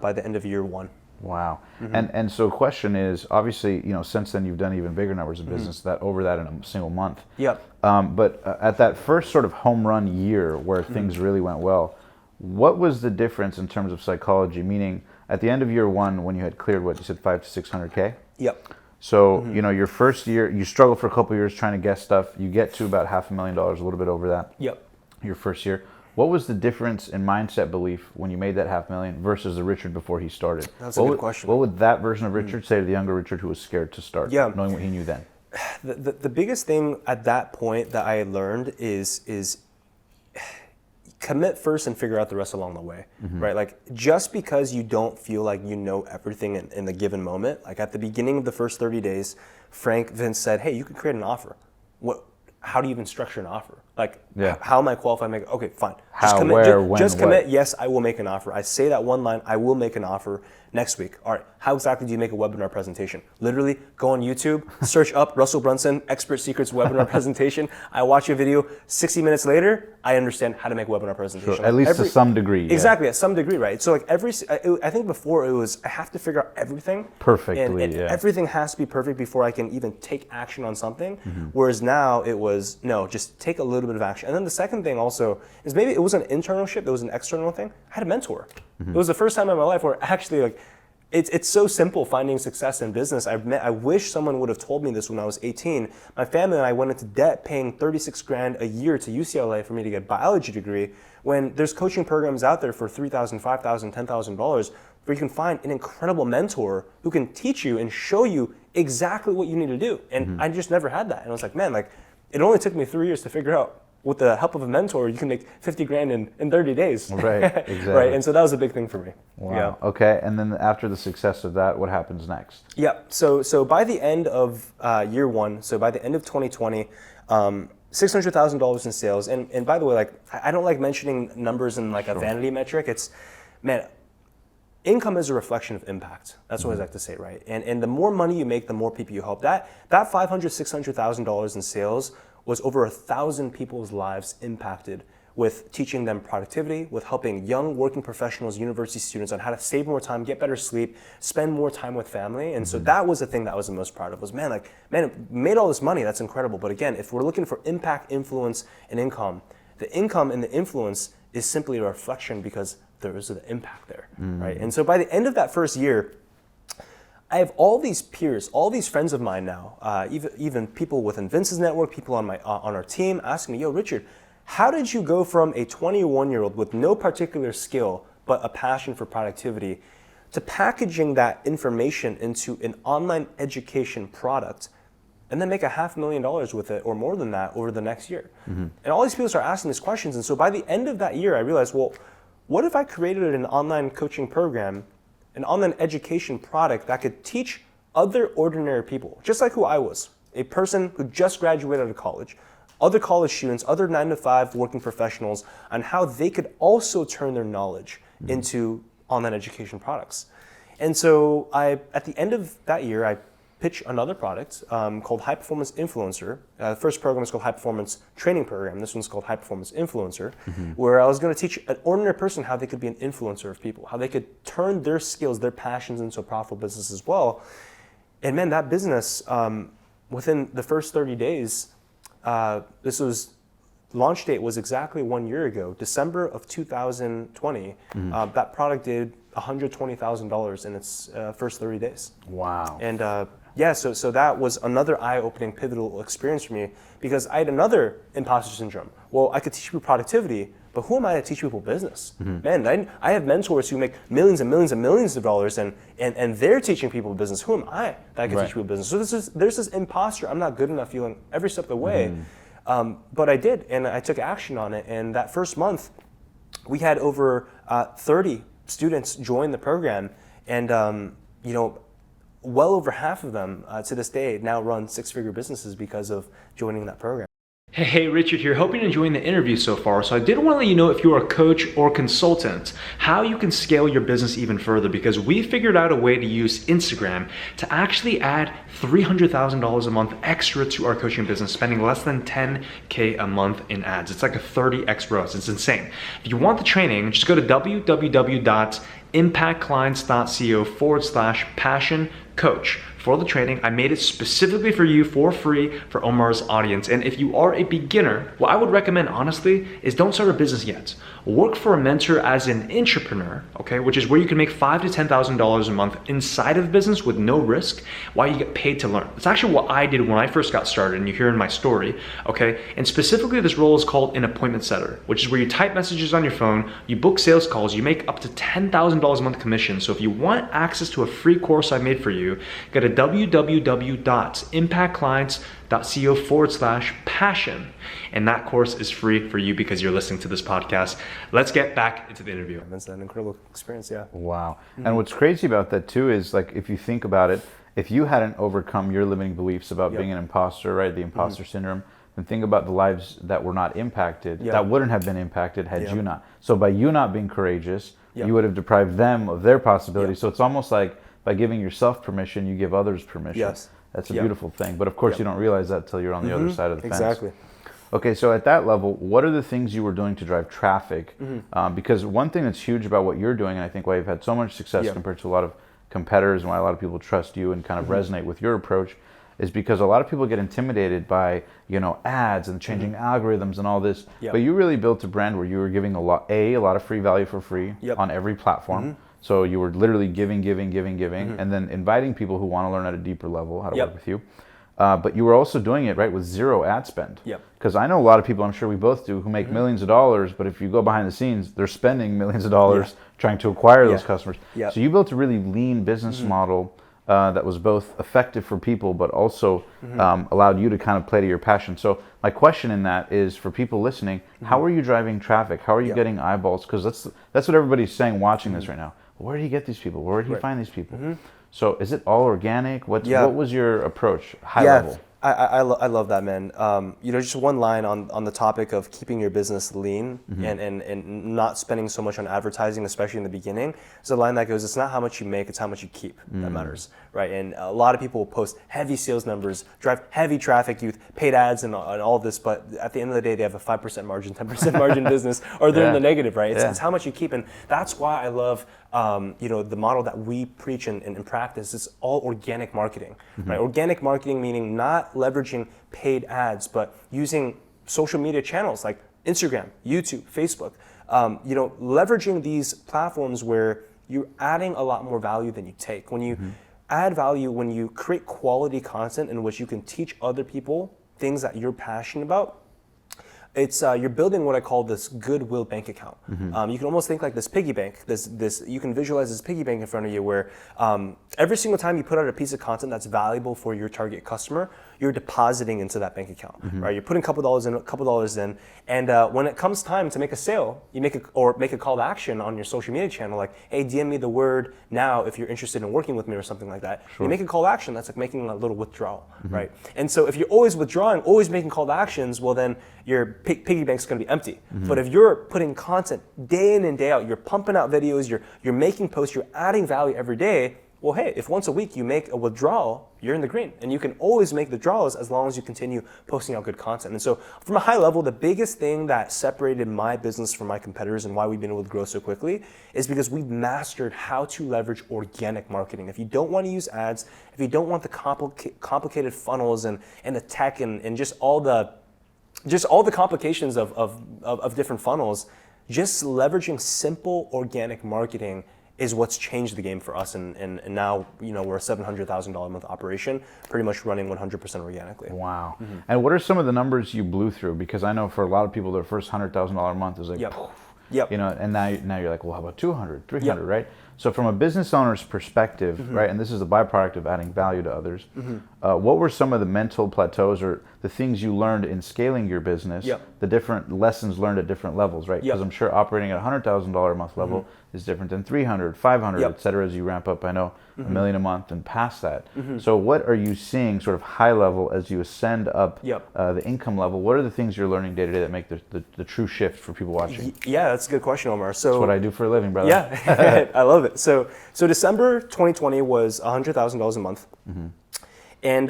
by the end of year one. Wow. And so question is, obviously, since then you've done even bigger numbers of business over that in a single month. Yep. But at that first sort of home run year where things really went well, what was the difference in terms of psychology? Meaning at the end of year one, when you had cleared what you said, 500 to 600K? Yep. So, your first year, you struggle for a couple of years trying to guess stuff. You get to about $500,000, a little bit over that. Yep. Your first year. What was the difference in mindset belief when you made that $500,000 versus the Richard before he started? That's a good question. What would that version of Richard say to the younger Richard who was scared to start, knowing what he knew then? The biggest thing at that point that I learned is commit first and figure out the rest along the way, right? Like just because you don't feel like you know everything in the given moment, like at the beginning of the first 30 days, Vince said, hey, you could create an offer. How do you even structure an offer? Like, how am I qualified to make it? Okay, fine. How, where, when, just commit, what? yes, I will make an offer. I say that one line, I will make an offer next week. All right, how exactly do you make a webinar presentation? Literally, go on YouTube, search up Russell Brunson, Expert Secrets Webinar Presentation. I watch a video, 60 minutes later, I understand how to make a webinar presentation. Sure, at least to some degree. Exactly, at some degree, right? So like I think before it was, I have to figure out everything. Perfectly, and everything has to be perfect before I can even take action on something. Whereas now it was, no, just take a little bit of action. And then the second thing also is maybe it was an internal shift, it was an external thing. I had a mentor. It was the first time in my life where actually it's so simple finding success in business. I wish someone would have told me this when I was 18. My family and I went into debt paying 36 grand a year to UCLA for me to get a biology degree, when there's coaching programs out there for $3,000, $5,000, $10,000 where you can find an incredible mentor who can teach you and show you exactly what you need to do. And I just never had that. And I was like, man, like it only took me 3 years to figure out with the help of a mentor, you can make 50 grand in 30 days. Right, exactly. Right, and so that was a big thing for me. Wow. Yeah. Okay, and then after the success of that, what happens next? Yeah, so by the end of year one, so by the end of 2020, $600,000 in sales. And by the way, like I don't like mentioning numbers in like a vanity metric. It's, man, income is a reflection of impact. That's what I like to say, right? And the more money you make, the more people you help. That $500,000, $600,000 in sales was over 1,000 people's lives impacted with teaching them productivity, with helping young working professionals, university students on how to save more time, get better sleep, spend more time with family. And so that was the thing that I was the most proud of was, man, made all this money, that's incredible. But again, if we're looking for impact, influence, and income, the income and the influence is simply a reflection because there is an impact there, right? And so by the end of that first year, I have all these peers, all these friends of mine now, even people within Vince's network, people on our team asking me, yo, Richard, how did you go from a 21-year-old with no particular skill but a passion for productivity to packaging that information into an online education product and then make $500,000 with it or more than that over the next year? And all these people start asking these questions. And so by the end of that year, I realized, well, what if I created an online coaching program, an online education product that could teach other ordinary people, just like who I was, a person who just graduated out of college, other college students, other 9-to-5 working professionals, on how they could also turn their knowledge into online education products. And so at the end of that year, I pitched another product called High Performance Influencer. The first program is called High Performance Training Program. This one's called High Performance Influencer, where I was going to teach an ordinary person how they could be an influencer of people, how they could turn their skills, their passions into a profitable business as well. And man, that business, within the first 30 days, launch date was exactly 1 year ago, December of 2020. That product did $120,000 in its first 30 days. Wow. And so that was another eye-opening, pivotal experience for me because I had another imposter syndrome. Well, I could teach people productivity, but who am I to teach people business? Man, I have mentors who make millions and millions and millions of dollars and they're teaching people business. Who am I that I can teach people business? So there's this imposter, I'm not good enough feeling every step of the way. But I did, and I took action on it. And that first month, we had over 30 students join the program. And, well over half of them to this day now run six-figure businesses because of joining that program. Hey, Richard here. Hope you're enjoying the interview so far. So I did want to let you know, if you're a coach or consultant, how you can scale your business even further, because we figured out a way to use Instagram to actually add $300,000 a month extra to our coaching business, spending less than $10K a month in ads. It's like a 30x growth. It's insane. If you want the training, just go to www.impactclients.co/passion coach for the training. I made it specifically for you for free for Omar's audience. And if you are a beginner, what I would recommend honestly is don't start a business yet. Work for a mentor as an entrepreneur, okay, which is where you can make $5,000 to $10,000 a month inside of business with no risk while you get paid to learn. It's actually what I did when I first got started, and you hear in my story, okay? And specifically this role is called an appointment setter, which is where you type messages on your phone, you book sales calls, you make up to $10,000 a month commission. So if you want access to a free course I made for you, go to www.impactclients.co/passion. And that course is free for you because you're listening to this podcast. Let's get back into the interview. It's an incredible experience, yeah. Wow. And what's crazy about that too is, like, if you think about it, if you hadn't overcome your limiting beliefs about being an imposter, right, the imposter syndrome, then think about the lives that were not impacted, that wouldn't have been impacted had you not. So by you not being courageous, you would have deprived them of their possibilities. So it's almost like by giving yourself permission, you give others permission. Yes. That's a beautiful thing. But of course, you don't realize that till you're on the other side of the fence. Exactly. Okay, so at that level, what are the things you were doing to drive traffic? Because one thing that's huge about what you're doing, and I think why you've had so much success compared to a lot of competitors and why a lot of people trust you and kind of resonate with your approach, is because a lot of people get intimidated by, ads and changing algorithms and all this. But you really built a brand where you were giving a lot of free value for free on every platform. So you were literally giving, and then inviting people who want to learn at a deeper level how to work with you. But you were also doing it, right, with zero ad spend. Because I know a lot of people, I'm sure we both do, who make millions of dollars, but if you go behind the scenes, they're spending millions of dollars trying to acquire those customers. So you built a really lean business model that was both effective for people, but also allowed you to kind of play to your passion. So my question in that is, for people listening, how are you driving traffic? How are you getting eyeballs? Because that's what everybody's saying watching this right now. Where did he get these people? Where did he find these people? So is it all organic? What was your approach, high level? I love that, man. Just one line on the topic of keeping your business lean and not spending so much on advertising, especially in the beginning. It's a line that goes, it's not how much you make, it's how much you keep that matters, right? And a lot of people will post heavy sales numbers, drive heavy traffic, paid ads and all this, but at the end of the day, they have a 5% margin, 10% margin business, or they're in the negative, right? It's how much you keep. And that's why I love the model that we preach and practice is all organic marketing, right? Organic marketing meaning not leveraging paid ads, but using social media channels like Instagram, YouTube, Facebook, leveraging these platforms where you're adding a lot more value than you take. When you add value, when you create quality content in which you can teach other people things that you're passionate about, it's you're building what I call this goodwill bank account. You can almost think like this piggy bank. This you can visualize this piggy bank in front of you, where every single time you put out a piece of content that's valuable for your target customer, you're depositing into that bank account, right? You're putting a couple dollars in, and when it comes time to make a sale, you make a call to action on your social media channel, like, hey, DM me the word now if you're interested in working with me or something like that. You make a call to action. That's like making a little withdrawal, right? And so if you're always withdrawing, always making call to actions, well then your piggy bank's going to be empty. But if you're putting content day in and day out, you're pumping out videos, you're making posts, you're adding value every day, well, hey, if once a week you make a withdrawal, you're in the green. And you can always make withdrawals as long as you continue posting out good content. And so from a high level, the biggest thing that separated my business from my competitors and why we've been able to grow so quickly is because we've mastered how to leverage organic marketing. If you don't want to use ads, if you don't want the complicated funnels and the tech and just all the complications of different funnels, just leveraging simple organic marketing is what's changed the game for us. And now, we're a $700,000 a month operation, pretty much running 100% organically. Wow. And what are some of the numbers you blew through? Because I know for a lot of people, their first $100,000 a month is like, and now you're like, well, how about 200, 300, right? So from a business owner's perspective, right, and this is a byproduct of adding value to others, what were some of the mental plateaus or the things you learned in scaling your business, the different lessons learned at different levels, right? Because I'm sure operating at $100,000 a month level is different than 300, 500, et cetera, as you ramp up, I know, $1 million a month and past that. So what are you seeing sort of high level as you ascend up the income level? What are the things you're learning day to day that make the true shift for people watching? Yeah, that's a good question, Omar. So that's what I do for a living, brother. Yeah, I love it. So December 2020 was $100,000 a month. And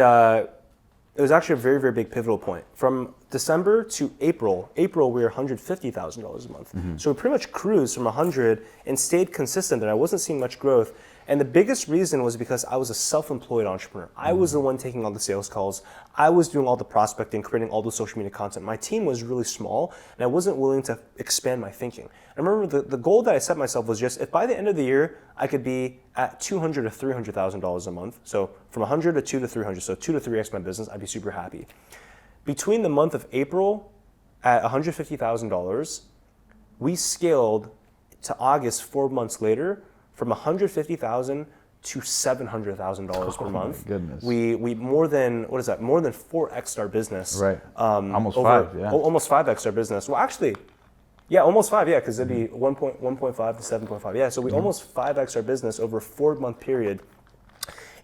it was actually a very, very big pivotal point. From December to April we were $150,000 a month. So we pretty much cruised from 100 and stayed consistent, and I wasn't seeing much growth. And the biggest reason was because I was a self-employed entrepreneur. I was the one taking all the sales calls. I was doing all the prospecting, creating all the social media content. My team was really small, and I wasn't willing to expand my thinking. I remember the goal that I set myself was just, if by the end of the year, I could be at $200,000 to $300,000 a month, so from 100 to 2 to 300, so 2 to 3x my business, I'd be super happy. Between the month of April at $150,000, we scaled to August 4 months later from $150,000 to $700,000 per month. My goodness. We more than 4x our business. Right. Almost 5, yeah. Almost 5x our business. Well, actually, yeah, almost 5, yeah, because it'd be 1.5 to 7.5. Yeah, so we almost 5x our business over a 4-month period.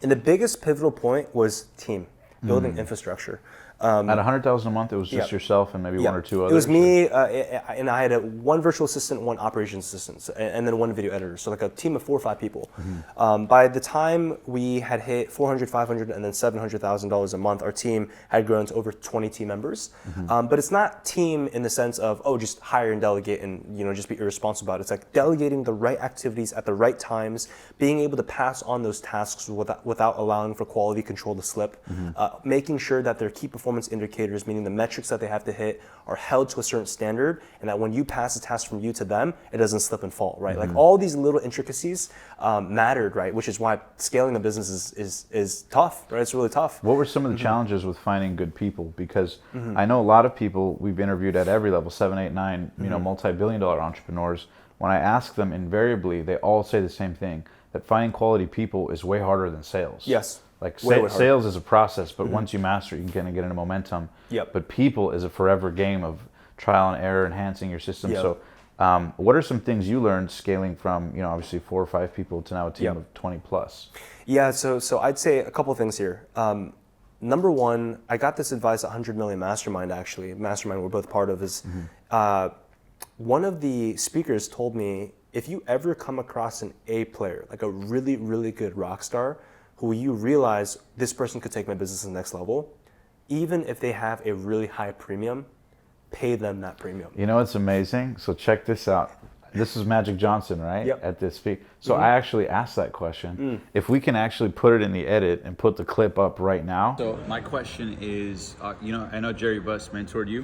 And the biggest pivotal point was team, building infrastructure. At $100,000 a month, it was just yourself and maybe one or two others? It was me, and I had one virtual assistant, one operations assistant, and then one video editor. So like a team of 4 or 5 people. By the time we had hit $400,000, $500,000, and then $700,000 a month, our team had grown to over 20 team members. But it's not team in the sense of, just hire and delegate and just be irresponsible about it. It's like delegating the right activities at the right times, being able to pass on those tasks without allowing for quality control to slip, making sure that their key performance performance indicators, meaning the metrics that they have to hit, are held to a certain standard, and that when you pass the task from you to them, it doesn't slip and fall, right? Like all these little intricacies mattered, right? Which is why scaling a business is tough, right? It's really tough. What were some of the challenges with finding good people? Because I know a lot of people we've interviewed at every level, 7, 8, 9, multi-billion-dollar entrepreneurs. When I ask them, invariably, they all say the same thing, that finding quality people is way harder than sales. Yes. Like Way sales is a process, but once you master it, you can kind of get into momentum. Yep. But people is a forever game of trial and error, enhancing your system. Yep. So what are some things you learned scaling from, obviously 4 or 5 people to now a team Yep. of 20 plus? Yeah, so I'd say a couple things here. Number one, I got this advice at 100 Million Mastermind, actually. Mastermind we're both part of is, one of the speakers told me, if you ever come across an A player, like a really, really good rock star, who you realize this person could take my business to the next level, even if they have a really high premium, pay them that premium. You know what's amazing? So check this out. This is Magic Johnson, right? Yep. At this speak. So I actually asked that question. If we can actually put it in the edit and put the clip up right now. So my question is, I know Jerry Buss mentored you.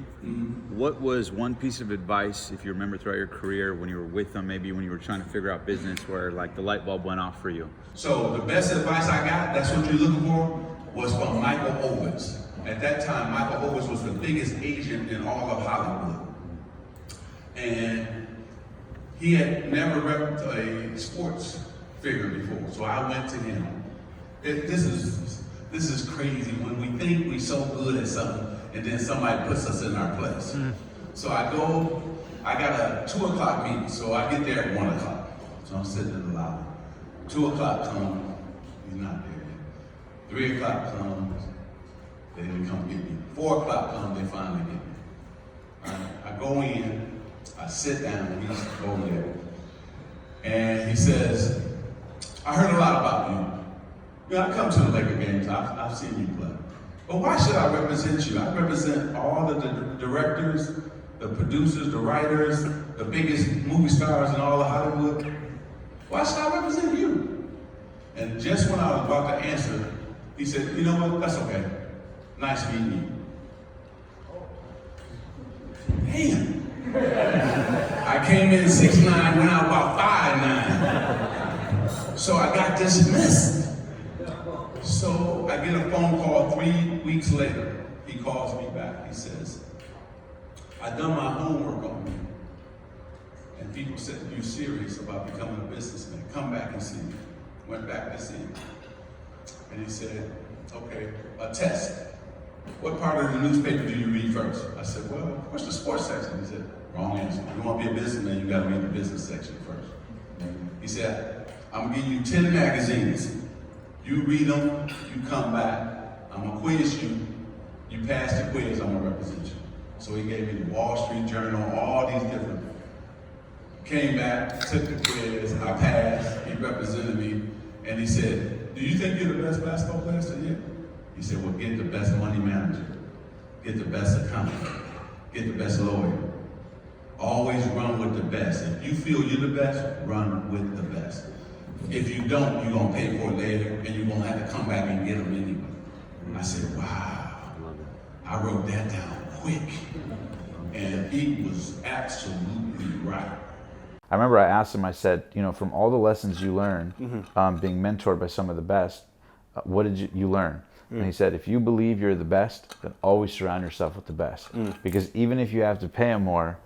What was one piece of advice, if you remember throughout your career, when you were with him, maybe when you were trying to figure out business, where like the light bulb went off for you? So the best advice I got, that's what you're looking for, was from Michael Ovitz. At that time, Michael Ovitz was the biggest agent in all of Hollywood. And he had never repped a sports figure before, so I went to him. This is crazy when we think we're so good at something, and then somebody puts us in our place. So I got a 2 o'clock meeting, so I get there at 1 o'clock. So I'm sitting in the lobby. 2 o'clock comes, he's not there yet. 3 o'clock comes, they didn't come get me. 4 o'clock comes, they finally get me. I go in, I sit down, he's over there, and he says, I heard a lot about you. I come to the Laker games, I've seen you play. But why should I represent you? I represent all the directors, the producers, the writers, the biggest movie stars in all of Hollywood. Why should I represent you? And just when I was about to answer, he said, you know what, that's okay. Nice meeting you. Damn. I came in 6'9", went out about 5'9". So I got dismissed. So I get a phone call 3 weeks later. He calls me back. He says, I done my homework on you. And people said, you're serious about becoming a businessman. Come back and see me. Went back to see him. And he said, okay, a test. What part of the newspaper do you read first? I said, well, of course the sports section. He said, wrong answer. If you want to be a businessman, you got to read the business section first. He said, I'm going to give you 10 magazines. You read them, you come back. I'm going to quiz you. You pass the quiz, I'm going to represent you. So he gave me the Wall Street Journal, all these different. Came back, took the quiz, I passed, he represented me, and he said, do you think you're the best basketball player? I said, yeah. He said, well, get the best money manager, get the best accountant, get the best lawyer. Always run with the best. If you feel you're the best, run with the best. If you don't, you're gonna pay for it later, and you're gonna have to come back and get them anyway. I said, wow. I wrote that down quick. And he was absolutely right. I remember I asked him, I said, from all the lessons you learned, being mentored by some of the best, what did you learn? And he said, if you believe you're the best, then always surround yourself with the best. Because even if you have to pay them more,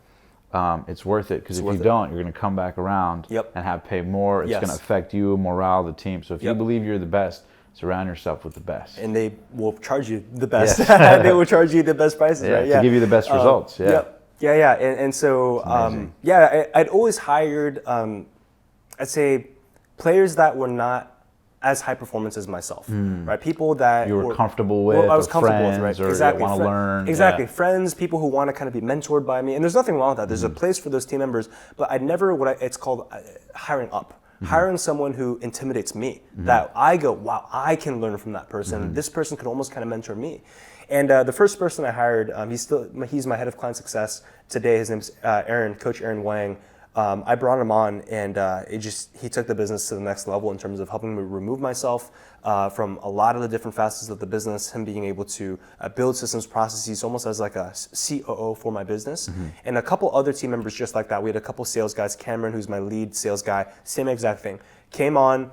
it's worth it. Because if you don't, you're going to come back around and have pay more. It's going to affect you, morale of the team. So if you believe you're the best, surround yourself with the best. And they will charge you the best. Yes. They will charge you the best prices, right? To give you the best results. Yeah. And so, I'd always hired, I'd say, players that were not as high performance as myself, right? People that you were comfortable with, I was comfortable with, right? Or exactly. want to learn. Exactly. Friends, people who want to kind of be mentored by me. And there's nothing wrong with that. There's a place for those team members, but I'd never, it's called hiring up. Hiring someone who intimidates me, that I go, wow, I can learn from that person. This person could almost kind of mentor me. And the first person I hired, he's my head of client success today. His name's Coach Aaron Wang. I brought him on, and he took the business to the next level in terms of helping me remove myself from a lot of the different facets of the business, him being able to build systems, processes, almost as like a COO for my business. And a couple other team members just like that. We had a couple sales guys. Cameron, who's my lead sales guy, same exact thing. Came on,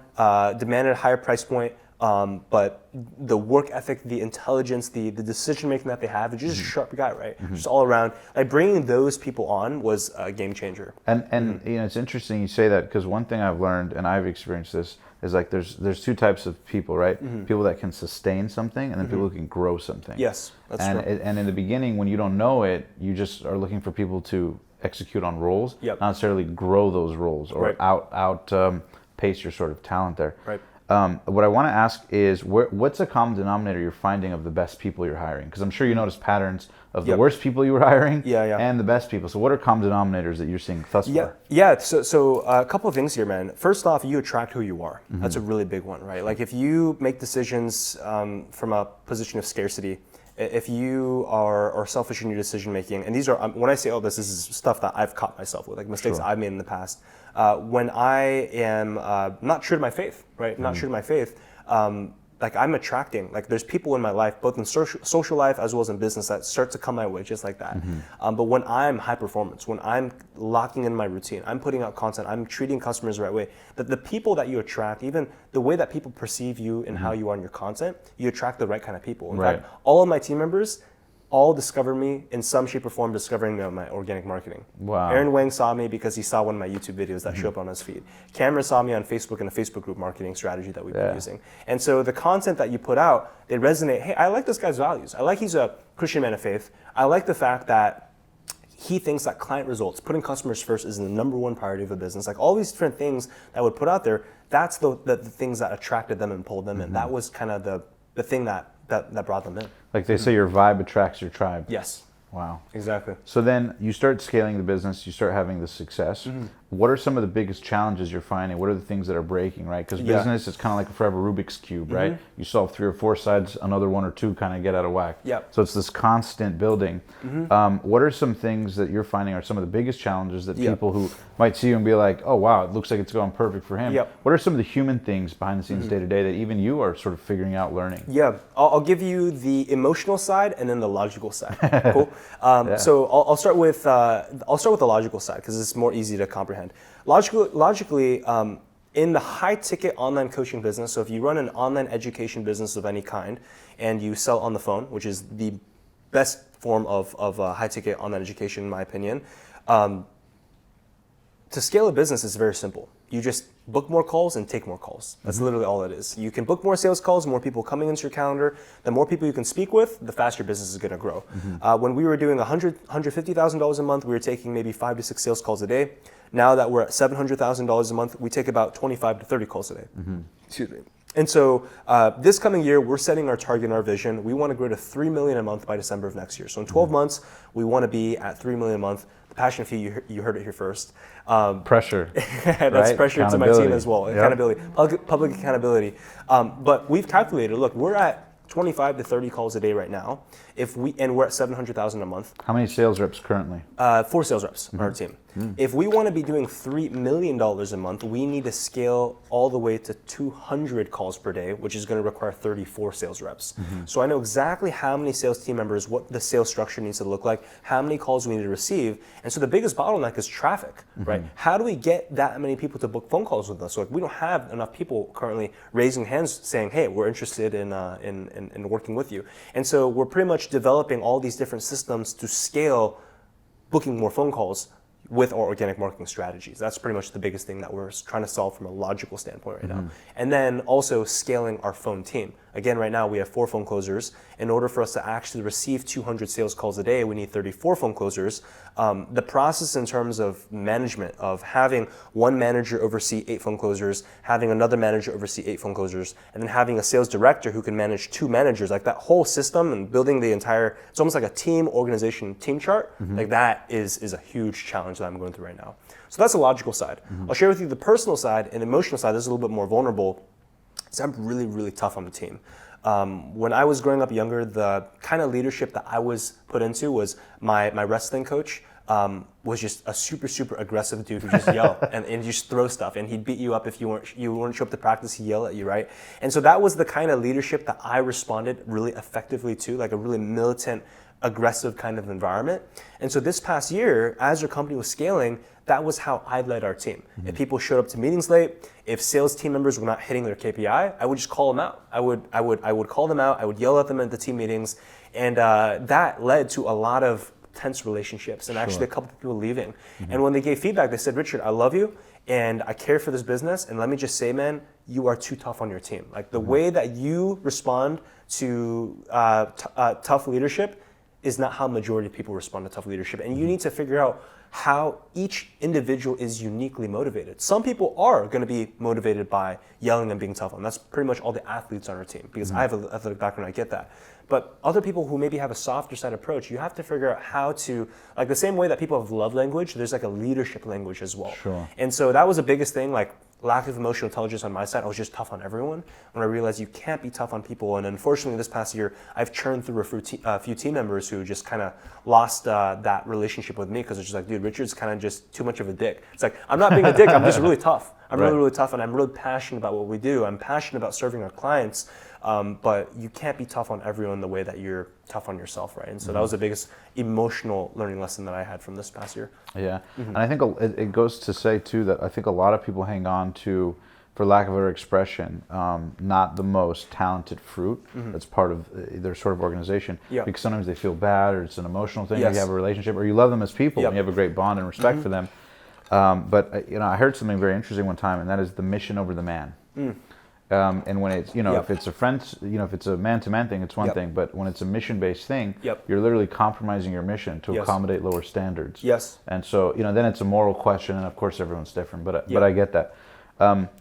demanded a higher price point, but the work ethic, the intelligence, the decision making that they have, it's just a sharp guy, right? Just all around. Like bringing those people on was a game changer. And you know, it's interesting you say that, because one thing I've learned, and I've experienced this, is like there's two types of people, right? People that can sustain something, and then people who can grow something. Yes, that's true. And in the beginning, when you don't know it, you just are looking for people to execute on roles, Yep. not necessarily grow those roles or Right. pace your sort of talent there. Right. What I want to ask is, what's a common denominator you're finding of the best people you're hiring? Because I'm sure you notice patterns of the Yep. worst people you were hiring Yeah. and the best people. So what are common denominators that you're seeing thus far? Yeah. So a couple of things here, man. First off, you attract who you are. That's a really big one, right? Like if you make decisions from a position of scarcity, if you are selfish in your decision making, and these are, when I say all this is stuff that I've caught myself with, like mistakes I've made in the past. When I am not true to my faith, right? Not true to my faith, like I'm attracting, like there's people in my life, both in social life as well as in business, that start to come my way just like that. But when I'm high performance, when I'm locking in my routine, I'm putting out content, I'm treating customers the right way, that the people that you attract, even the way that people perceive you and how you are in your content, you attract the right kind of people. In fact, all of my team members all discovered me in some shape or form, discovering me on my organic marketing. Wow. Aaron Wang saw me because he saw one of my YouTube videos that show up on his feed. Cameron saw me on Facebook in a Facebook group marketing strategy that we've been using. And so the content that you put out, they resonate. Hey, I like this guy's values. I like he's a Christian man of faith. I like the fact that he thinks that client results, putting customers first, is the number one priority of a business. Like all these different things that I would put out there, that's the things that attracted them and pulled them in. That was kind of the thing that brought them in. Like they say, your vibe attracts your tribe. Yes. Wow. Exactly. So then you start scaling the business, you start having the success. What are some of the biggest challenges you're finding? What are the things that are breaking, right? Because business is kind of like a forever Rubik's Cube, right? You solve 3 or 4 sides, another 1 or 2 kind of get out of whack. Yep. So it's this constant building. What are some things that you're finding are some of the biggest challenges that people who might see you and be like, oh, wow, it looks like it's going perfect for him. Yep. What are some of the human things behind the scenes day to day that even you are sort of figuring out, learning? Yeah, I'll give you the emotional side and then the logical side. Cool. So I'll start with the logical side because it's more easy to comprehend. Logically, in the high ticket online coaching business, so if you run an online education business of any kind and you sell on the phone, which is the best form of high ticket online education in my opinion, to scale a business is very simple. You just book more calls and take more calls. That's literally all it is. You can book more sales calls, more people coming into your calendar. The more people you can speak with, the faster your business is going to grow. When we were doing $150,000 a month, we were taking maybe 5 to 6 sales calls a day. Now that we're at $700,000 a month, we take about 25 to 30 calls a day. Excuse me. And so this coming year, we're setting our target and our vision. We want to grow to $3 million a month by December of next year. So in 12 months, we want to be at $3 million a month. The Passion Fee, you heard it here first. Pressure. That's right? Pressure to my team as well. Accountability, public accountability. But we've calculated, look, we're at 25 to 30 calls a day right now. And we're at 700,000 a month. How many sales reps currently? 4 sales reps on our team. If we want to be doing $3 million a month, we need to scale all the way to 200 calls per day, which is going to require 34 sales reps. So I know exactly how many sales team members, what the sales structure needs to look like, how many calls we need to receive. And so the biggest bottleneck is traffic, right? How do we get that many people to book phone calls with us? So like we don't have enough people currently raising hands saying, hey, we're interested in working with you. And so we're pretty much developing all these different systems to scale booking more phone calls with our organic marketing strategies. That's pretty much the biggest thing that we're trying to solve from a logical standpoint right now. And then also scaling our phone team. Again, right now we have 4 phone closers. In order for us to actually receive 200 sales calls a day, we need 34 phone closers. The process in terms of management, of having one manager oversee 8 phone closers, having another manager oversee 8 phone closers, and then having a sales director who can manage 2 managers, like that whole system and building the entire, it's almost like a team organization, team chart, like that is a huge challenge that I'm going through right now. So that's the logical side. I'll share with you the personal side and emotional side. This is a little bit more vulnerable. So I'm really, really tough on the team. When I was growing up younger, the kind of leadership that I was put into was my wrestling coach. was just a super aggressive dude who just yelled and just throw stuff, and he'd beat you up if you weren't show up to practice. He'd yell at you, right? And so that was the kind of leadership that I responded really effectively to, like a really militant, aggressive kind of environment. And so this past year, as our company was scaling, that was how I led our team. If people showed up to meetings late, if sales team members were not hitting their KPI, I would just call them out. I would call them out. I would yell at them at the team meetings, and that led to a lot of tense relationships and actually a couple of people leaving. And when they gave feedback, they said, "Richard, I love you and I care for this business, and let me just say, man, you are too tough on your team. Like the way that you respond to tough leadership is not how majority of people respond to tough leadership, and you need to figure out how each individual is uniquely motivated. Some people are going to be motivated by yelling and being tough on. That's pretty much all the athletes on our team, because I have an athletic background, I get that. But other people who maybe have a softer side approach, you have to figure out how to, like the same way that people have love language, there's like a leadership language as well. Sure. And so that was the biggest thing, like lack of emotional intelligence on my side. I was just tough on everyone. When I realized you can't be tough on people, and unfortunately this past year, I've churned through a few team members who just kind of lost that relationship with me, because it's just like, dude, Richard's kind of just too much of a dick. It's like, I'm not being a dick, I'm just really tough. I'm really tough, and I'm really passionate about what we do. I'm passionate about serving our clients, but you can't be tough on everyone the way that you're tough on yourself, right? And so that was the biggest emotional learning lesson that I had from this past year. Yeah, and I think it goes to say too that I think a lot of people hang on to, for lack of a better expression, not the most talented fruit that's part of their sort of organization, because sometimes they feel bad, or it's an emotional thing, or you have a relationship, or you love them as people, and you have a great bond and respect for them. But I heard something very interesting one time, and that is the mission over the man. And when it's, if it's a friend, if it's a man-to-man thing, it's one thing. But when it's a mission-based thing, you're literally compromising your mission to accommodate lower standards. Yes. And so, then it's a moral question, and of course everyone's different. But I get that.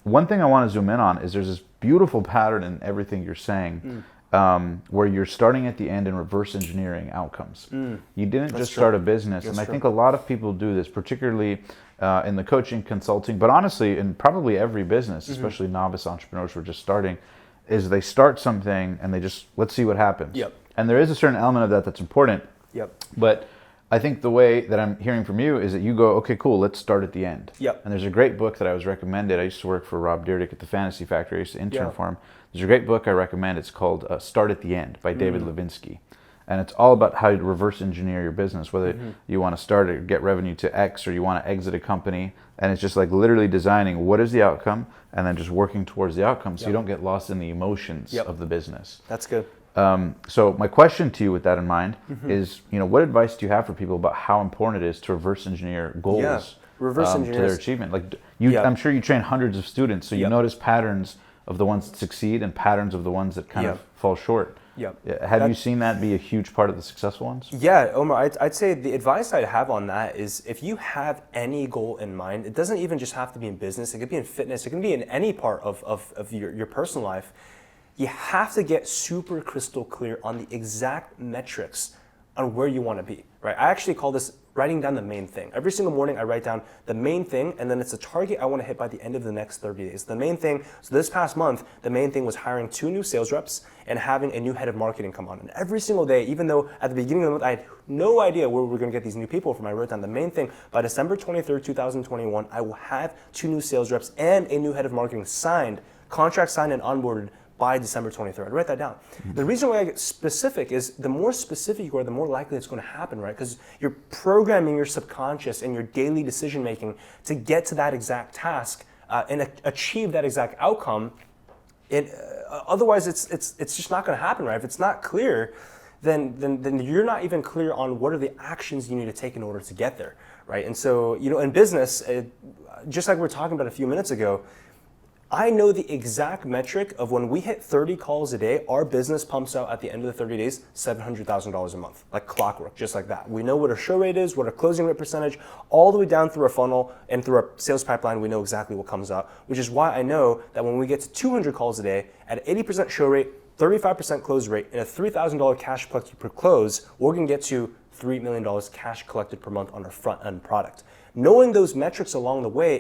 One thing I want to zoom in on is there's this beautiful pattern in everything you're saying, where you're starting at the end and reverse engineering outcomes. You didn't just start a business, and I think a lot of people do this, particularly in the coaching, consulting, but honestly in probably every business, especially novice entrepreneurs who are just starting, is they start something and they just, let's see what happens. And there is a certain element of that that's important. But I think the way that I'm hearing from you is that you go, okay, cool, let's start at the end. And there's a great book that I was recommended. I used to work for Rob Dyrdek at the Fantasy Factory. I used to intern for him. There's a great book I recommend. It's called Start at the End by David Levinsky. And it's all about how you reverse engineer your business, whether you want to start or get revenue to X, or you want to exit a company. And it's just like literally designing what is the outcome, and then just working towards the outcome, so you don't get lost in the emotions of the business. That's good. So my question to you with that in mind is, what advice do you have for people about how important it is to reverse engineer goals to their achievement? Like I'm sure you train hundreds of students, so you notice patterns of the ones that succeed and patterns of the ones that kind of fall short. Have you seen that be a huge part of the successful ones? Yeah, Omar, I'd say the advice I'd have on that is, if you have any goal in mind, it doesn't even just have to be in business, it could be in fitness, it can be in any part of your personal life. You have to get super crystal clear on the exact metrics on where you want to be, right? I actually call this writing down the main thing. Every single morning I write down the main thing, and then it's a target I want to hit by the end of the next 30 days. The main thing, so this past month, the main thing was hiring 2 new sales reps and having a new head of marketing come on. And every single day, even though at the beginning of the month I had no idea where we were going to get these new people from, I wrote down the main thing: by December 23rd, 2021, I will have 2 new sales reps and a new head of marketing signed, contract signed and onboarded by December 23rd. I'd write that down. The reason why I get specific is, the more specific you are, the more likely it's going to happen, right? Because you're programming your subconscious and your daily decision making to get to that exact task and achieve that exact outcome. Otherwise, it's just not going to happen, right? If it's not clear, then you're not even clear on what are the actions you need to take in order to get there, right? And so, in business, just like we were talking about a few minutes ago, I know the exact metric of when we hit 30 calls a day, our business pumps out at the end of the 30 days $700,000 a month, like clockwork, just like that. We know what our show rate is, what our closing rate percentage, all the way down through our funnel and through our sales pipeline. We know exactly what comes out, which is why I know that when we get to 200 calls a day at 80% show rate, 35% close rate, and a $3,000 cash collected per close, we're going to get to $3 million cash collected per month on our front end product. Knowing those metrics along the way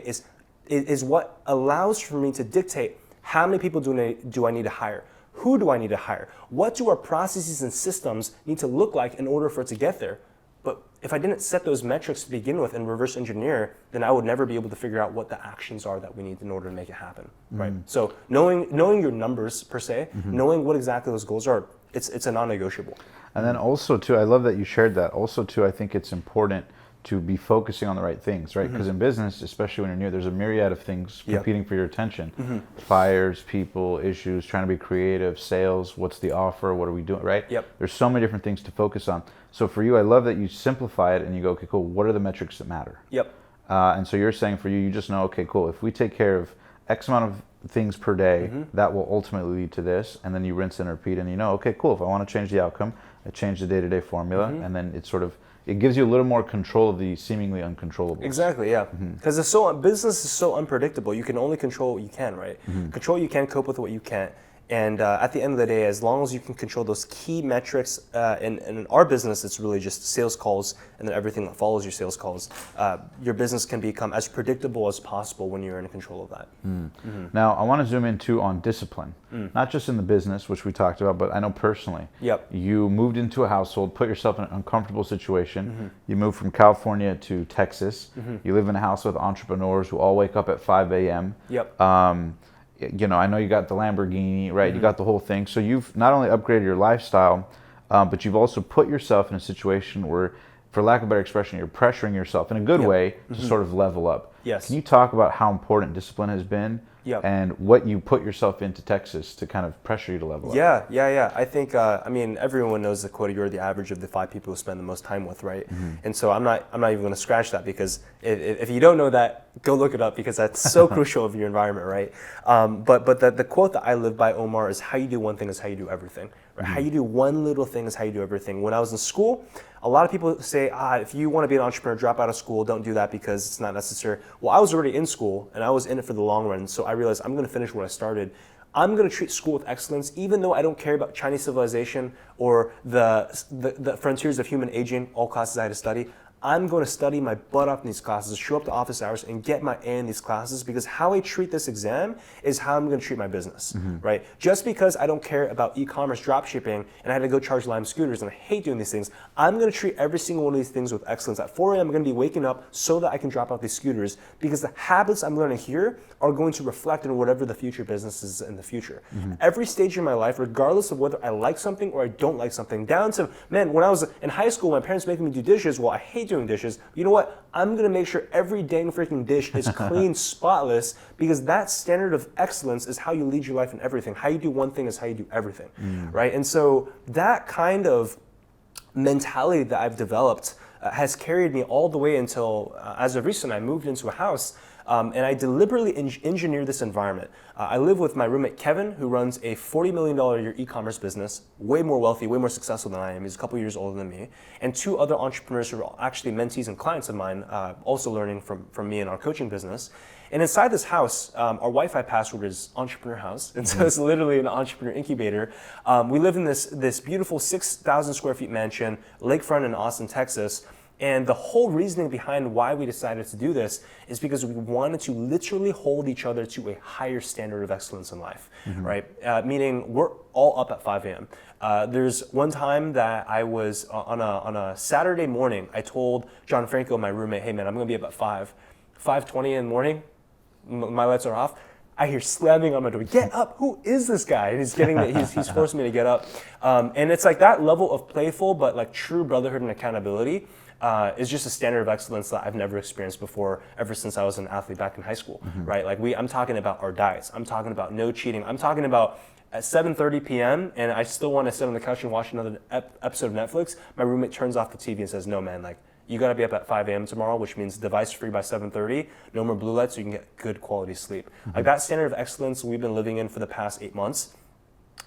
is what allows for me to dictate how many people do I need to hire, who do I need to hire, what do our processes and systems need to look like in order for it to get there. But if I didn't set those metrics to begin with and reverse engineer, then I would never be able to figure out what the actions are that we need in order to make it happen, right? So knowing your numbers per se, knowing what exactly those goals are, it's a non-negotiable. And then also too, I love that you shared that. Also too, I think it's important to be focusing on the right things, right? Because in business, especially when you're new, there's a myriad of things competing for your attention. Fires, people, issues, trying to be creative, sales, what's the offer, what are we doing, right? There's so many different things to focus on. So for you, I love that you simplify it and you go, okay, cool, what are the metrics that matter? And so you're saying for you, you just know, okay, cool, if we take care of X amount of things per day, that will ultimately lead to this, and then you rinse and repeat, and you know, okay, cool, if I want to change the outcome, I change the day-to-day formula, and then it's sort of, it gives you a little more control of the seemingly uncontrollable. Exactly, yeah. Because business is so unpredictable. You can only control what you can, right? Control what you can, cope with what you can't. And at the end of the day, as long as you can control those key metrics, in our business, it's really just sales calls and then everything that follows your sales calls. Your business can become as predictable as possible when you're in control of that. Now, I want to zoom in too on discipline, not just in the business, which we talked about, but I know personally. You moved into a household, put yourself in an uncomfortable situation. You moved from California to Texas. You live in a house with entrepreneurs who all wake up at 5 a.m. You know, I know you got the Lamborghini, right? You got the whole thing. So you've not only upgraded your lifestyle, but you've also put yourself in a situation where, for lack of a better expression, you're pressuring yourself in a good way to sort of level up. Can you talk about how important discipline has been and what you put yourself into Texas to kind of pressure you to level up? I think, I mean, everyone knows the quote, you're the average of the 5 people who spend the most time with, right? And so I'm not even going to scratch that, because if you don't know that, go look it up, because that's so crucial of your environment, right? But the quote that I live by, Omar, is how you do one thing is how you do everything. Right? How you do one little thing is how you do everything. When I was in school, a lot of people say, if you want to be an entrepreneur, drop out of school, don't do that because it's not necessary. Well, I was already in school and I was in it for the long run, so I realized I'm going to finish what I started. I'm going to treat school with excellence, even though I don't care about Chinese civilization or the frontiers of human aging, all classes I had to study. I'm going to study my butt off in these classes, show up to office hours, and get my A in these classes, because how I treat this exam is how I'm going to treat my business, right? Just because I don't care about e-commerce dropshipping and I had to go charge Lime scooters and I hate doing these things, I'm going to treat every single one of these things with excellence. At 4 a.m., I'm going to be waking up so that I can drop out these scooters, because the habits I'm learning here are going to reflect in whatever the future business is in the future. Every stage in my life, regardless of whether I like something or I don't like something, down to, man, when I was in high school, my parents making me do dishes. Well, I hate doing dishes. You know what? I'm going to make sure every dang freaking dish is clean, spotless, because that standard of excellence is how you lead your life in everything. How you do one thing is how you do everything, right? And so that kind of mentality that I've developed has carried me all the way until, as of recent, I moved into a house. And I deliberately engineered this environment. I live with my roommate Kevin, who runs a $40 million a year e-commerce business, way more wealthy, way more successful than I am. He's a couple years older than me. And 2 other entrepreneurs who are actually mentees and clients of mine, also learning from me in our coaching business. And inside this house, our Wi-Fi password is Entrepreneur House. And so it's literally an entrepreneur incubator. We live in this beautiful 6,000 square feet mansion, lakefront in Austin, Texas. And the whole reasoning behind why we decided to do this is because we wanted to literally hold each other to a higher standard of excellence in life, right? Meaning we're all up at 5 a.m. There's one time that I was on a Saturday morning, I told John Franco, my roommate, hey man, I'm gonna be up at 5:20 in the morning, my lights are off. I hear slamming on my door, get up, who is this guy? And he's forcing me to get up. And it's like that level of playful, but like true brotherhood and accountability is just a standard of excellence that I've never experienced before, ever since I was an athlete back in high school, right? Like I'm talking about our diets. I'm talking about no cheating. I'm talking about at 7:30 p.m. and I still want to sit on the couch and watch another episode of Netflix. My roommate turns off the TV and says, no man, like you got to be up at 5 a.m. tomorrow, which means device free by 7:30, no more blue lights so you can get good quality sleep. Like that standard of excellence we've been living in for the past 8 months.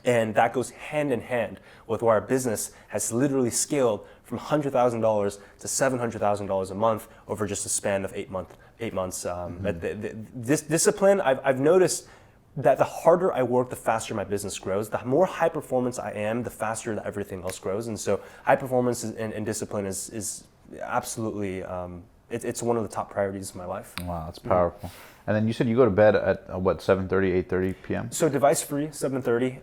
And that goes hand in hand with where our business has literally scaled from $100,000 to $700,000 a month over just a span of 8 months. This discipline, I've noticed that the harder I work, the faster my business grows. The more high performance I am, the faster that everything else grows. And so high performance and discipline is absolutely it's one of the top priorities of my life. Wow, that's powerful. And then you said you go to bed at what, 7:30, 8:30 p.m.? So device free, 7:30.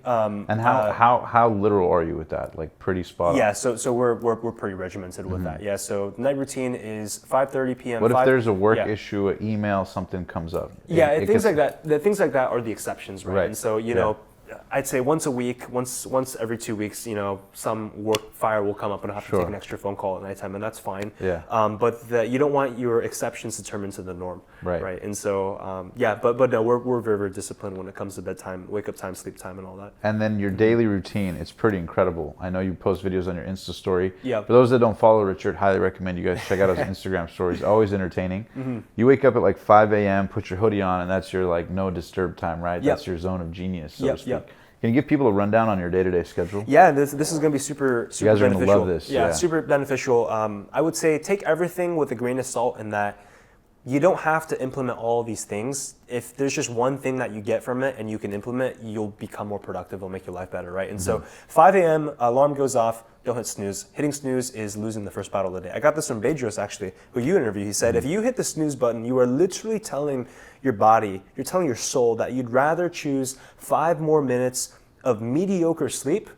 And how literal are you with that? Like pretty spot on? Yeah, so we're pretty regimented with that. Yeah, so night routine is 5:30 p.m. What if there's a work issue, an email, something comes up? Things like that. The things like that are the exceptions, right? And so you know, I'd say once a week, once every 2 weeks, you know, some work fire will come up and I have to take an extra phone call at nighttime, and that's fine. Yeah. But you don't want your exceptions to turn into the norm, right? And so but no, we're very, very disciplined when it comes to bedtime, wake up time, sleep time, and all that. And then your daily routine, it's pretty incredible. I know you post videos on your Insta story. Yeah. For those that don't follow Richard, highly recommend you guys check out his Instagram stories. Always entertaining. You wake up at like 5 a.m., put your hoodie on, and that's your like no disturb time, right? That's your zone of genius, so to speak. Can you give people a rundown on your day-to-day schedule? Yeah, this is going to be super you guys are beneficial. Gonna love this. Yeah, super beneficial. I would say take everything with a grain of salt in that you don't have to implement all of these things. If there's just one thing that you get from it and you can implement, you'll become more productive. It'll make your life better, right? And so 5 a.m., alarm goes off, don't hit snooze. Hitting snooze is losing the first battle of the day. I got this from Bedros, actually, who you interviewed. He said, if you hit the snooze button, you are literally telling your body, you're telling your soul that you'd rather choose 5 more minutes of mediocre sleep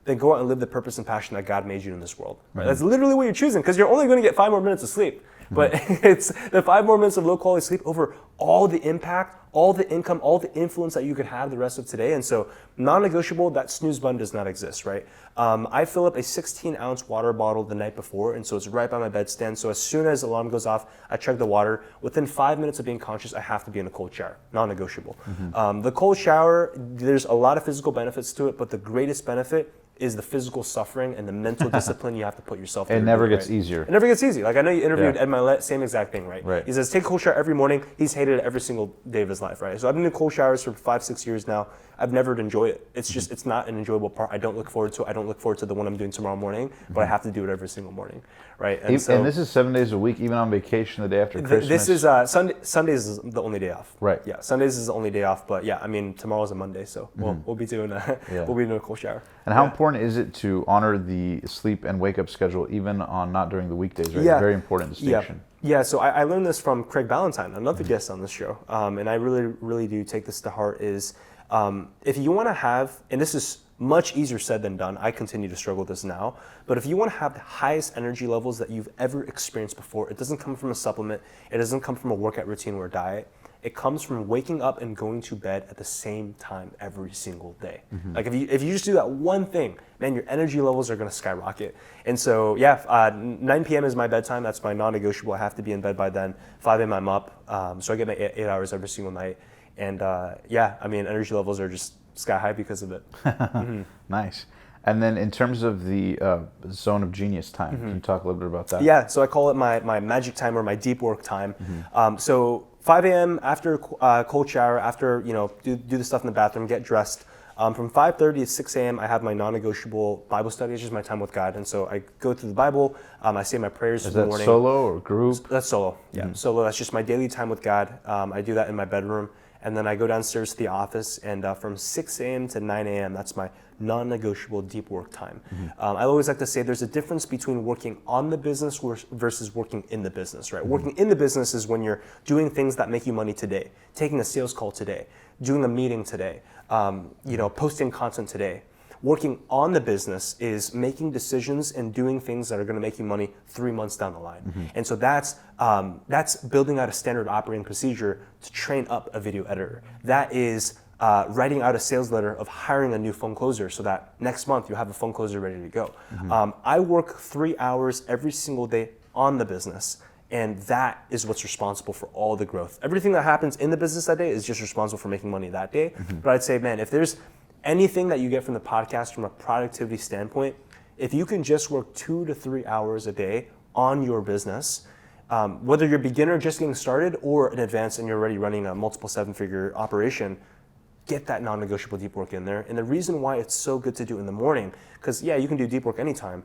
than go out and live the purpose and passion that God made you in this world. Right? That's literally what you're choosing, because you're only going to get 5 more minutes of sleep. But it's the 5 more minutes of low quality sleep over all the impact, all the income, all the influence that you could have the rest of today. And so non-negotiable, that snooze button does not exist, right? I fill up a 16-ounce water bottle the night before, and so it's right by my bedstand. So as soon as the alarm goes off, I chug the water. Within 5 minutes of being conscious, I have to be in a cold shower, non-negotiable. The cold shower, there's a lot of physical benefits to it, but the greatest benefit is the physical suffering and the mental discipline you have to put yourself through. It never gets easier. It never gets easy. Like I know you interviewed Ed Milet, same exact thing, right? He says take a cold shower every morning. He's hated it every single day of his life, right? So I've been in cold showers for 5-6 years now. I've never enjoyed it. It's just, it's not an enjoyable part. I don't look forward to it. I don't look forward to the one I'm doing tomorrow morning, but I have to do it every single morning, right? And this is 7 days a week, even on vacation, the day after Christmas? This is, Sundays is the only day off. Right. Yeah, Sundays is the only day off, but yeah, I mean, tomorrow's a Monday, so we'll be doing we'll be doing a cold shower. And how important is it to honor the sleep and wake up schedule, even on not during the weekdays, right? Very important distinction. Yeah, so I learned this from Craig Ballantyne, another guest on this show, and I really, really do take this to heart, is if you want to have, and this is much easier said than done, I continue to struggle with this now, but if you want to have the highest energy levels that you've ever experienced before, it doesn't come from a supplement, it doesn't come from a workout routine or a diet, it comes from waking up and going to bed at the same time every single day. Like if you just do that one thing, man, your energy levels are going to skyrocket. And so 9 p.m. is my bedtime. That's my non-negotiable. I have to be in bed by then. 5 a.m. I'm up. So I get my 8 hours every single night. And I mean, energy levels are just sky high because of it. Nice. And then in terms of the zone of genius time, can you talk a little bit about that? Yeah, so I call it my magic time or my deep work time. So 5 a.m. after cold shower, after do the stuff in the bathroom, get dressed. From 5:30 to 6 a.m. I have my non-negotiable Bible study. It's just my time with God, and so I go through the Bible. I say my prayers in the morning. Is that solo or group? That's solo. Yeah, solo. That's just my daily time with God. I do that in my bedroom, and then I go downstairs to the office. And from 6 a.m. to 9 a.m. that's my non-negotiable deep work time. I always like to say there's a difference between working on the business versus working in the business, right? Working in the business is when you're doing things that make you money today, taking a sales call today, doing a meeting today, posting content today. Working on the business is making decisions and doing things that are going to make you money 3 months down the line. And so that's building out a standard operating procedure to train up a video editor. That is writing out a sales letter of hiring a new phone closer so that next month you have a phone closer ready to go. I work 3 hours every single day on the business, and that is what's responsible for all the growth. Everything that happens in the business that day is just responsible for making money that day. But I'd say, man, if there's anything that you get from the podcast from a productivity standpoint, if you can just work 2 to 3 hours a day on your business, whether you're a beginner just getting started or an advanced and you're already running a multiple 7-figure operation, get that non-negotiable deep work in there. And the reason why it's so good to do in the morning, because you can do deep work anytime,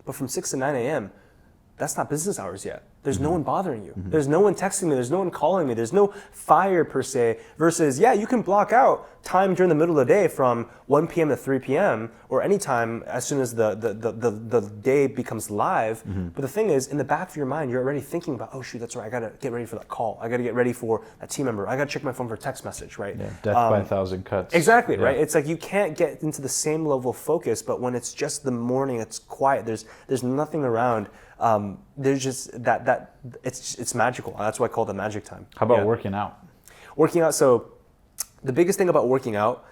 but from 6 to 9 a.m., that's not business hours yet. There's no one bothering you. There's no one texting me. There's no one calling me. There's no fire per se. Versus, yeah, you can block out time during the middle of the day from 1 p.m. to 3 p.m. or any time as soon as the day becomes live. But the thing is, in the back of your mind, you're already thinking about, oh shoot, that's right. I gotta get ready for that call. I gotta get ready for that team member. I gotta check my phone for a text message, right? Yeah, death by a thousand cuts. Exactly, right? It's like you can't get into the same level of focus, but when it's just the morning, it's quiet. There's nothing around. There's just that it's magical. That's why I call it the magic time. How about working out? Working out. So the biggest thing about working out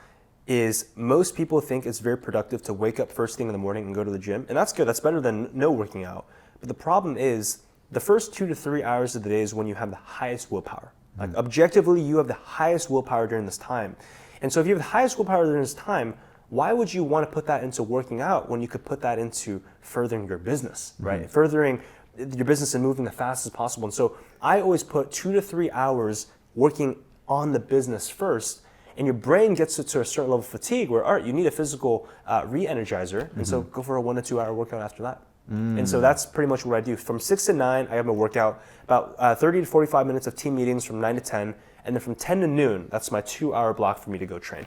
is most people think it's very productive to wake up first thing in the morning and go to the gym, and that's good. That's better than no working out. But the problem is the first 2 to 3 hours of the day is when you have the highest willpower. Like objectively, you have the highest willpower during this time. And so if you have the highest willpower during this time, why would you want to put that into working out when you could put that into furthering your business, right? Furthering your business and moving the fastest as possible. And so I always put 2 to 3 hours working on the business first, and your brain gets to a certain level of fatigue where, all right, you need a physical re-energizer, and so go for a 1 to 2 hour workout after that. And so that's pretty much what I do. From 6 to 9, I have my workout, about 30 to 45 minutes of team meetings from 9 to 10, and then from 10 to noon, that's my 2 hour block for me to go train.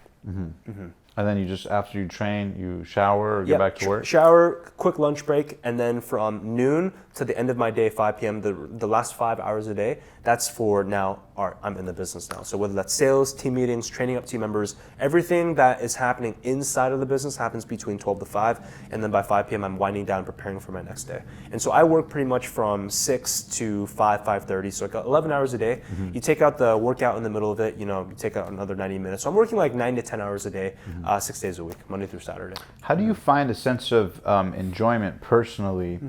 And then you just, after you train, you shower or get back to work? Shower, quick lunch break, and then from noon to the end of my day, 5 p.m., the last 5 hours a day, that's for now, I'm in the business now. So whether that's sales, team meetings, training up team members, everything that is happening inside of the business happens between 12 to 5, and then by 5 p.m., I'm winding down, preparing for my next day. And so I work pretty much from 6 to 5:30, so I got 11 hours a day. You take out the workout in the middle of it, you take out another 90 minutes. So I'm working like 9 to 10 hours a day, 6 days a week, Monday through Saturday. How do you find a sense of enjoyment personally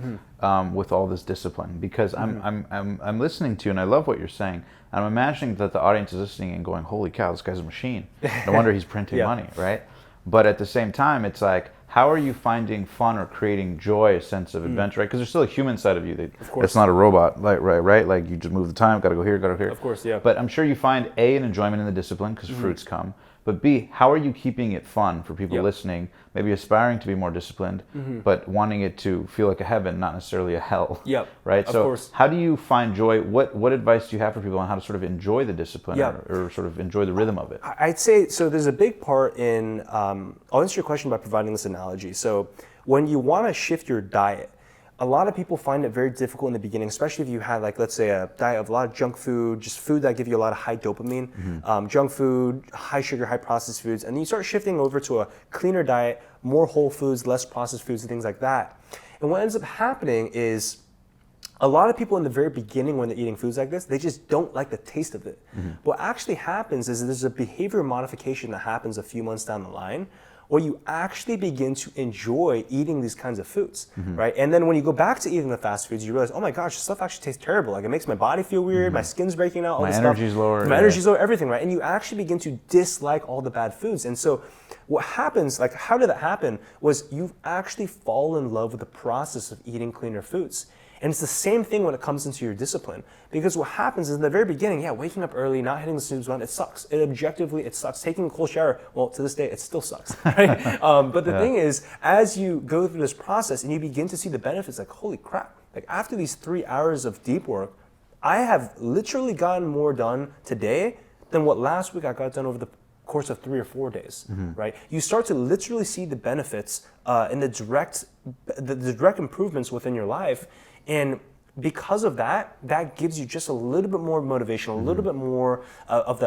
with all this discipline? Because I'm listening to you and I love what you're saying. And I'm imagining that the audience is listening and going, holy cow, this guy's a machine. No wonder he's printing money, right? But at the same time, it's like, how are you finding fun or creating joy, a sense of adventure, right? Because there's still a human side of you. It's not a robot, right? Like you just move the time, gotta go here, gotta go here. Of course, yeah. But I'm sure you find A, an enjoyment in the discipline because fruits come. But B, how are you keeping it fun for people listening, maybe aspiring to be more disciplined, but wanting it to feel like a heaven, not necessarily a hell, right? Of So course. how do you find joy? What advice do you have for people on how to sort of enjoy the discipline or sort of enjoy the rhythm of it? I'd say, so there's a big part in, I'll answer your question by providing this analogy. So when you want to shift your diet, a lot of people find it very difficult in the beginning, especially if you had, like, let's say a diet of a lot of junk food, just food that give you a lot of high dopamine, junk food, high sugar, high processed foods, and then you start shifting over to a cleaner diet, more whole foods, less processed foods, and things like that. And what ends up happening is a lot of people in the very beginning when they're eating foods like this, they just don't like the taste of it. What actually happens is there's a behavior modification that happens a few months down the line where you actually begin to enjoy eating these kinds of foods, right? And then when you go back to eating the fast foods, you realize, oh my gosh, this stuff actually tastes terrible. Like it makes my body feel weird, my skin's breaking out, all this stuff. My energy's lower. My energy's lower, everything, right? And you actually begin to dislike all the bad foods. And so what happens, like how did that happen, was you actually fall in love with the process of eating cleaner foods. And it's the same thing when it comes into your discipline. Because what happens is in the very beginning, waking up early, not hitting the snooze button, it sucks. Objectively, it sucks. Taking a cold shower, well, to this day, it still sucks, right? But the thing is, as you go through this process and you begin to see the benefits, like, holy crap, like after these 3 hours of deep work, I have literally gotten more done today than what last week I got done over the course of 3 or 4 days, right? You start to literally see the benefits and the direct improvements within your life. And because of that, that gives you just a little bit more motivation, a little bit more of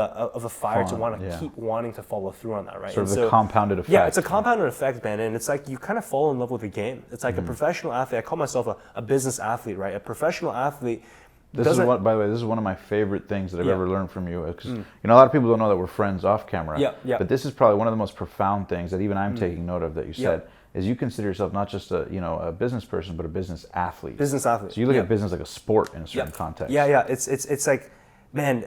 a fire to want to keep wanting to follow through on that, right? Sort of the compounded effect. Yeah, it's a compounded effect, man. And it's like you kind of fall in love with the game. It's like a professional athlete. I call myself a business athlete, right? A professional athlete. By the way, this is one of my favorite things that I've ever learned from you. Because a lot of people don't know that we're friends off camera. But this is probably one of the most profound things that even I'm taking note of that you said. Is you consider yourself not just a business person, but a business athlete. Business athlete. So you look at business like a sport in a certain context. It's like, man,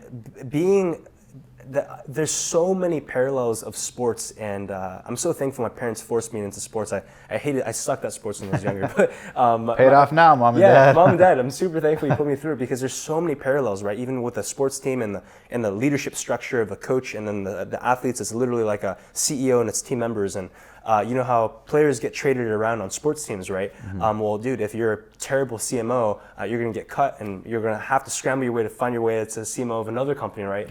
there's so many parallels of sports, and I'm so thankful my parents forced me into sports. I hated, I sucked at sports when I was younger, but paid off now, mom and dad. Yeah, mom and dad. I'm super thankful you put me through it because there's so many parallels, right? Even with the sports team and the leadership structure of a coach, and then the athletes, it's literally like a CEO and its team members. And You know how players get traded around on sports teams, right? Well, dude, if you're a terrible CMO, you're going to get cut, and you're going to have to scramble your way to find your way to CMO of another company, right?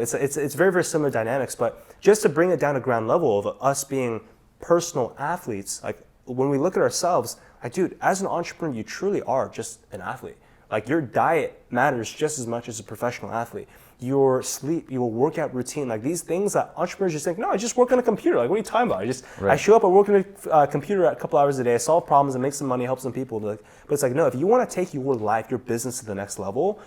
It's very, very similar dynamics. But just to bring it down to ground level of us being personal athletes, like when we look at ourselves, like, dude, as an entrepreneur, you truly are just an athlete. Like, your diet matters just as much as a professional athlete. Your sleep, your workout routine, like these things that entrepreneurs just think, no, I just work on a computer. Like, what are you talking about? I show up, I work on a computer a couple hours a day, I solve problems, and make some money, help some people. But it's like, no, if you want to take your life, your business to the next level,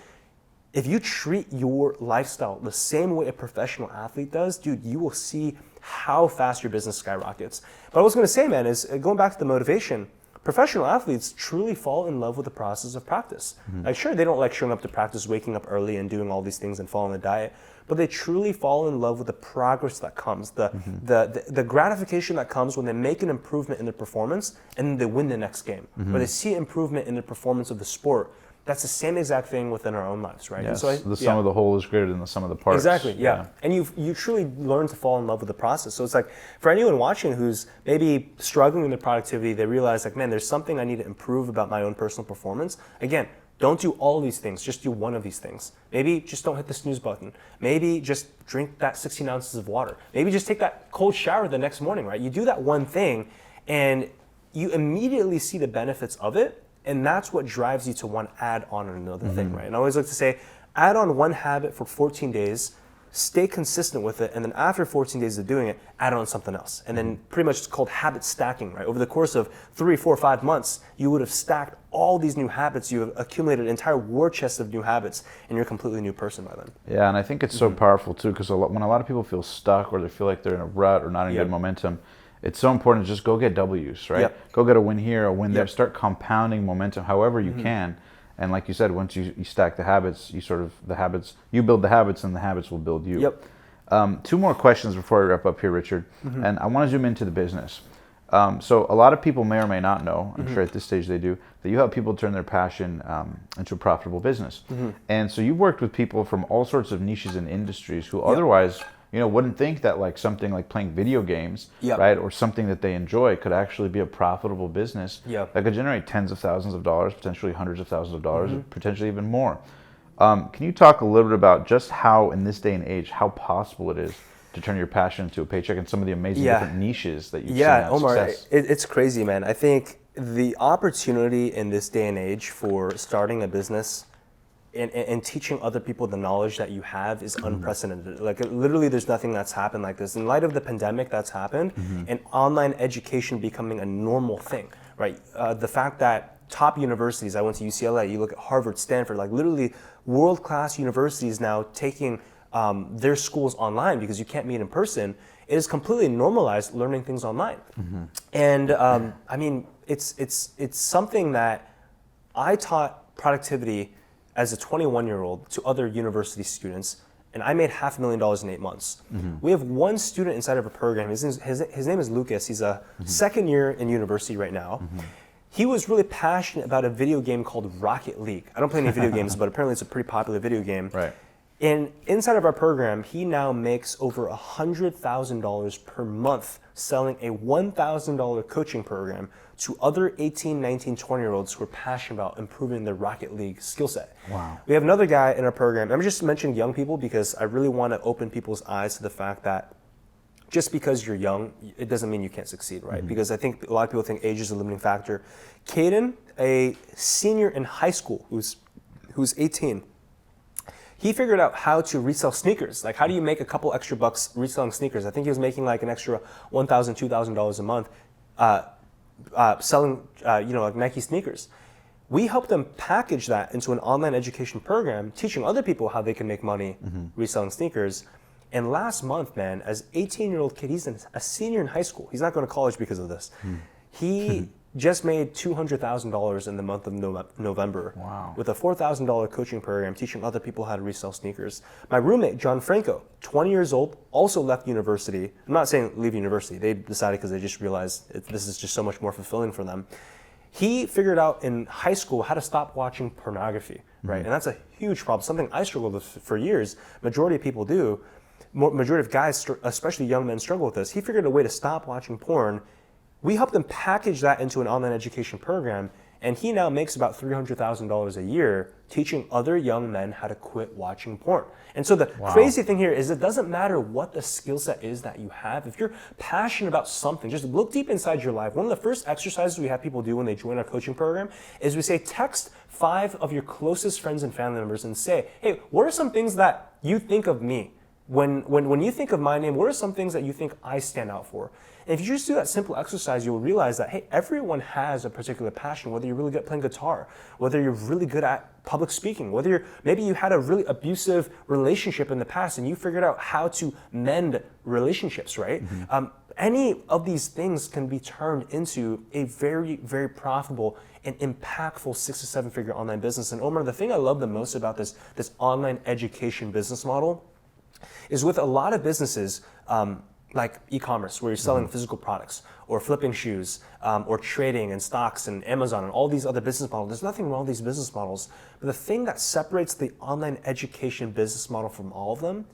if you treat your lifestyle the same way a professional athlete does, dude, you will see how fast your business skyrockets. But what I was going to say, man, is going back to the motivation, professional athletes truly fall in love with the process of practice. Like, sure, they don't like showing up to practice, waking up early and doing all these things and following the diet, but they truly fall in love with the progress that comes, the gratification that comes when they make an improvement in their performance and then they win the next game, or they see improvement in the performance of the sport. That's the same exact thing within our own lives, right? Yes, And so the sum of the whole is greater than the sum of the parts. Exactly, yeah. And you truly learn to fall in love with the process. So it's like, for anyone watching who's maybe struggling with their productivity, they realize, like, man, there's something I need to improve about my own personal performance. Again, don't do all these things, just do one of these things. Maybe just don't hit the snooze button. Maybe just drink that 16 ounces of water. Maybe just take that cold shower the next morning, right? You do that one thing and you immediately see the benefits of it. And that's what drives you to want to add on another thing, right? And I always like to say, add on one habit for 14 days, stay consistent with it, and then after 14 days of doing it, add on something else. And then pretty much it's called habit stacking, right? Over the course of 3, 4, 5 months, you would have stacked all these new habits. You have accumulated an entire war chest of new habits, and you're a completely new person by then. Yeah, and I think it's so powerful too, because when a lot of people feel stuck or they feel like they're in a rut or not in good momentum, it's so important to just go get W's, right? Go get a win here, a win there. Start compounding momentum however you can. And like you said, once you stack the habits, you build the habits and the habits will build you. 2 more questions before I wrap up here, Richard. And I want to zoom into the business. So a lot of people may or may not know, I'm sure at this stage they do, that you help people turn their passion into a profitable business. And so you've worked with people from all sorts of niches and industries who otherwise wouldn't think that like something like playing video games, right, or something that they enjoy could actually be a profitable business that could generate tens of thousands of dollars, potentially hundreds of thousands of dollars, potentially even more. Can you talk a little bit about just how, in this day and age, how possible it is to turn your passion into a paycheck and some of the amazing different niches that you've seen have Omar, success? It's crazy, man. I think the opportunity in this day and age for starting a business and teaching other people the knowledge that you have is unprecedented. Like, literally, there's nothing that's happened like this. In light of the pandemic that's happened, and online education becoming a normal thing, right? The fact that top universities, I went to UCLA, you look at Harvard, Stanford, like literally world-class universities now taking their schools online because you can't meet in person. It is completely normalized learning things online. And I mean, it's something that I taught productivity as a 21-year-old to other university students, and I made $500,000 in 8 months. We have one student inside of a program. His name is Lucas. He's a second year in university right now. He was really passionate about a video game called Rocket League. I don't play any video games, but apparently it's a pretty popular video game. Right. And inside of our program, he now makes over $100,000 per month selling a $1,000 coaching program to other 18, 19, 20-year-olds who are passionate about improving their Rocket League skill set. Wow. We have another guy in our program. I'm just mentioning young people because I really want to open people's eyes to the fact that just because you're young, it doesn't mean you can't succeed, right? Because I think a lot of people think age is a limiting factor. Caden, a senior in high school who's 18, he figured out how to resell sneakers. Like, how do you make a couple extra bucks reselling sneakers? I think he was making like an extra $1,000, $2,000 a month selling, like Nike sneakers. We helped them package that into an online education program, teaching other people how they can make money reselling sneakers. And last month, man, as an 18-year-old kid, he's a senior in high school. He's not going to college because of this. He just made $200,000 in the month of November with a $4,000 coaching program teaching other people how to resell sneakers. My roommate, John Franco, 20 years old, also left university. I'm not saying leave university. They decided because they just realized this is just so much more fulfilling for them. He figured out in high school how to stop watching pornography, right? And that's a huge problem, something I struggled with for years. Majority of people do. majority of guys, especially young men, struggle with this. He figured a way to stop watching porn. We helped him package that into an online education program, and he now makes about $300,000 a year teaching other young men how to quit watching porn. And so the crazy thing here is it doesn't matter what the skill set is that you have. If you're passionate about something, just look deep inside your life. One of the first exercises we have people do when they join our coaching program is we say, text 5 of your closest friends and family members and say, hey, what are some things that you think of me? When you think of my name, what are some things that you think I stand out for? And if you just do that simple exercise, you'll realize that, hey, everyone has a particular passion, whether you're really good at playing guitar, whether you're really good at public speaking, whether maybe you had a really abusive relationship in the past and you figured out how to mend relationships, right? Any of these things can be turned into a very, very profitable and impactful 6 to 7 figure online business. And Omar, the thing I love the most about this online education business model is with a lot of businesses, like e-commerce, where you're selling physical products, or flipping shoes, or trading and stocks and Amazon and all these other business models. There's nothing wrong with these business models, but the thing that separates the online education business model from all of them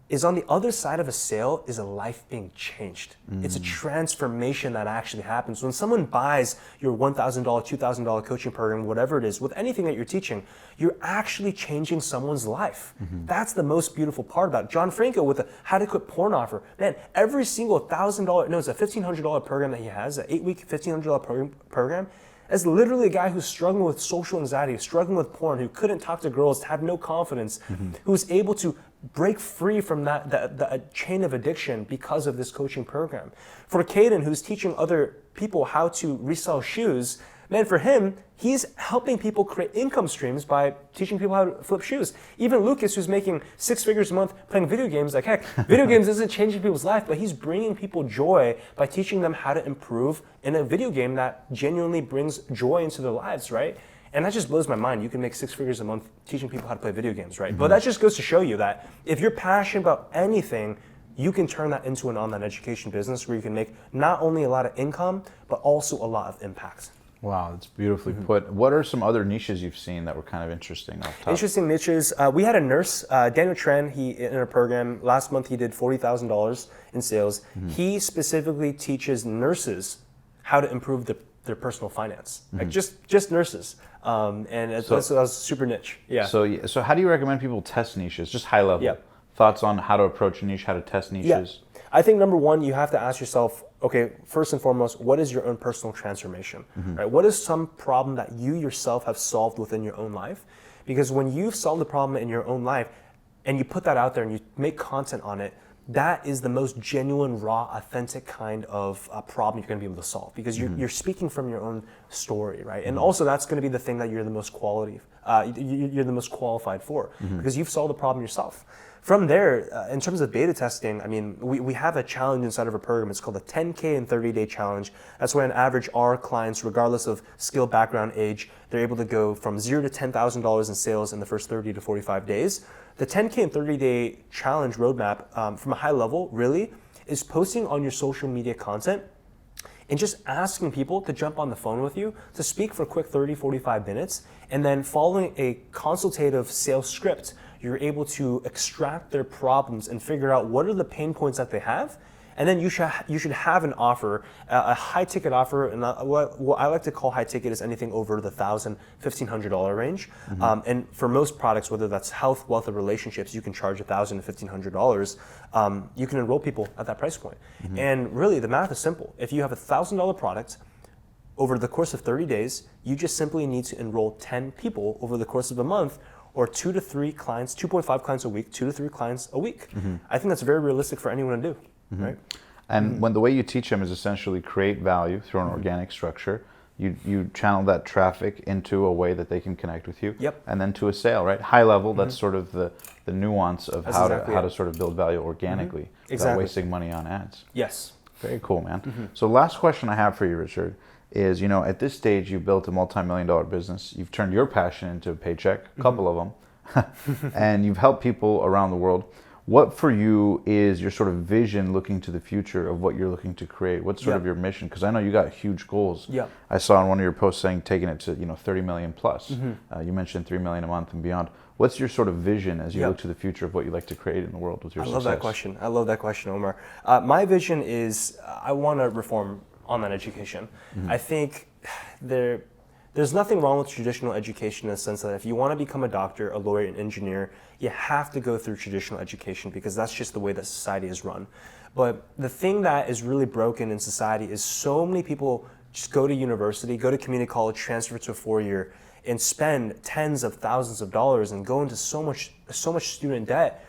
is on the other side of a sale is a life being changed. It's a transformation that actually happens. When someone buys your $1,000, $2,000 coaching program, whatever it is, with anything that you're teaching, you're actually changing someone's life. That's the most beautiful part about it. John Franco with the How to Quit Porn offer. Man, every single $1,000, no, it's a $1,500 program that he has, an 8-week $1,500 program, as literally a guy who's struggling with social anxiety, struggling with porn, who couldn't talk to girls, had no confidence, who's able to break free from that chain of addiction because of this coaching program. For Caden, who's teaching other people how to resell shoes, man, for him, he's helping people create income streams by teaching people how to flip shoes. Even Lucas, who's making 6 figures a month playing video games, like, heck, video games isn't changing people's life, but he's bringing people joy by teaching them how to improve in a video game that genuinely brings joy into their lives, right? And that just blows my mind. You can make 6 figures a month teaching people how to play video games, right? But that just goes to show you that if you're passionate about anything, you can turn that into an online education business where you can make not only a lot of income, but also a lot of impact. Wow, that's beautifully put. What are some other niches you've seen that were kind of interesting off top? Interesting niches. We had a nurse, Daniel Tran, in our program, last month he did $40,000 in sales. He specifically teaches nurses how to improve their personal finance. Like just nurses. And that was super niche. Yeah. So how do you recommend people test niches? Just high level. Yeah. Thoughts on how to approach a niche, how to test niches? Yeah. I think number one, you have to ask yourself, okay, first and foremost, what is your own personal transformation? Right? What is some problem that you yourself have solved within your own life? Because when you've solved the problem in your own life and you put that out there and you make content on it, that is the most genuine, raw, authentic kind of problem you're going to be able to solve, because you're speaking from your own story, right? And also that's going to be the thing that you're the most you're the most qualified for, because you've solved the problem yourself. From there, in terms of beta testing, I mean, we have a challenge inside of our program. It's called the 10K and 30-day challenge. That's where on average our clients, regardless of skill, background, age, they're able to go from $0 to $10,000 in sales in the first 30 to 45 days. The 10K and 30-day challenge roadmap, from a high level, really, is posting on your social media content and just asking people to jump on the phone with you, to speak for a quick 30, 45 minutes, and then following a consultative sales script, you're able to extract their problems and figure out what are the pain points that they have. And then you should have an offer, a high ticket offer, and what I like to call high ticket is anything over the $1,000, $1,500 range. And for most products, whether that's health, wealth, or relationships, you can charge $1,000 to $1,500. You can enroll people at that price point. And really, the math is simple. If you have a $1,000 product, over the course of 30 days, you just simply need to enroll 10 people over the course of a month, or 2 to 3 clients, 2.5 clients a week, 2 to 3 clients a week. I think that's very realistic for anyone to do. Right? And when the way you teach them is essentially create value through an organic structure, you channel that traffic into a way that they can connect with you, and then to a sale, right? High level, that's sort of the nuance of how to sort of build value organically without wasting money on ads. Yes. Very cool, man. So last question I have for you, Richard, is, you know, at this stage you built a multi-million-dollar business. You've turned your passion into a paycheck, a couple of them, and you've helped people around the world. What for you is your sort of vision looking to the future of what you're looking to create? What's sort of your mission? Because I know you got huge goals. I saw in one of your posts saying taking it to 30 million plus. You mentioned 3 million a month and beyond. What's your sort of vision as you Yeah. look to the future of what you'd like to create in the world with your I success? love that question. I love that question, Omar. My vision is I want to reform online education. I think there's nothing wrong with traditional education in the sense that if you want to become a doctor, a lawyer, an engineer, you have to go through traditional education because that's just the way that society is run. But the thing that is really broken in society is so many people just go to university, go to community college, transfer to a 4-year, and spend tens of thousands of dollars and go into so much student debt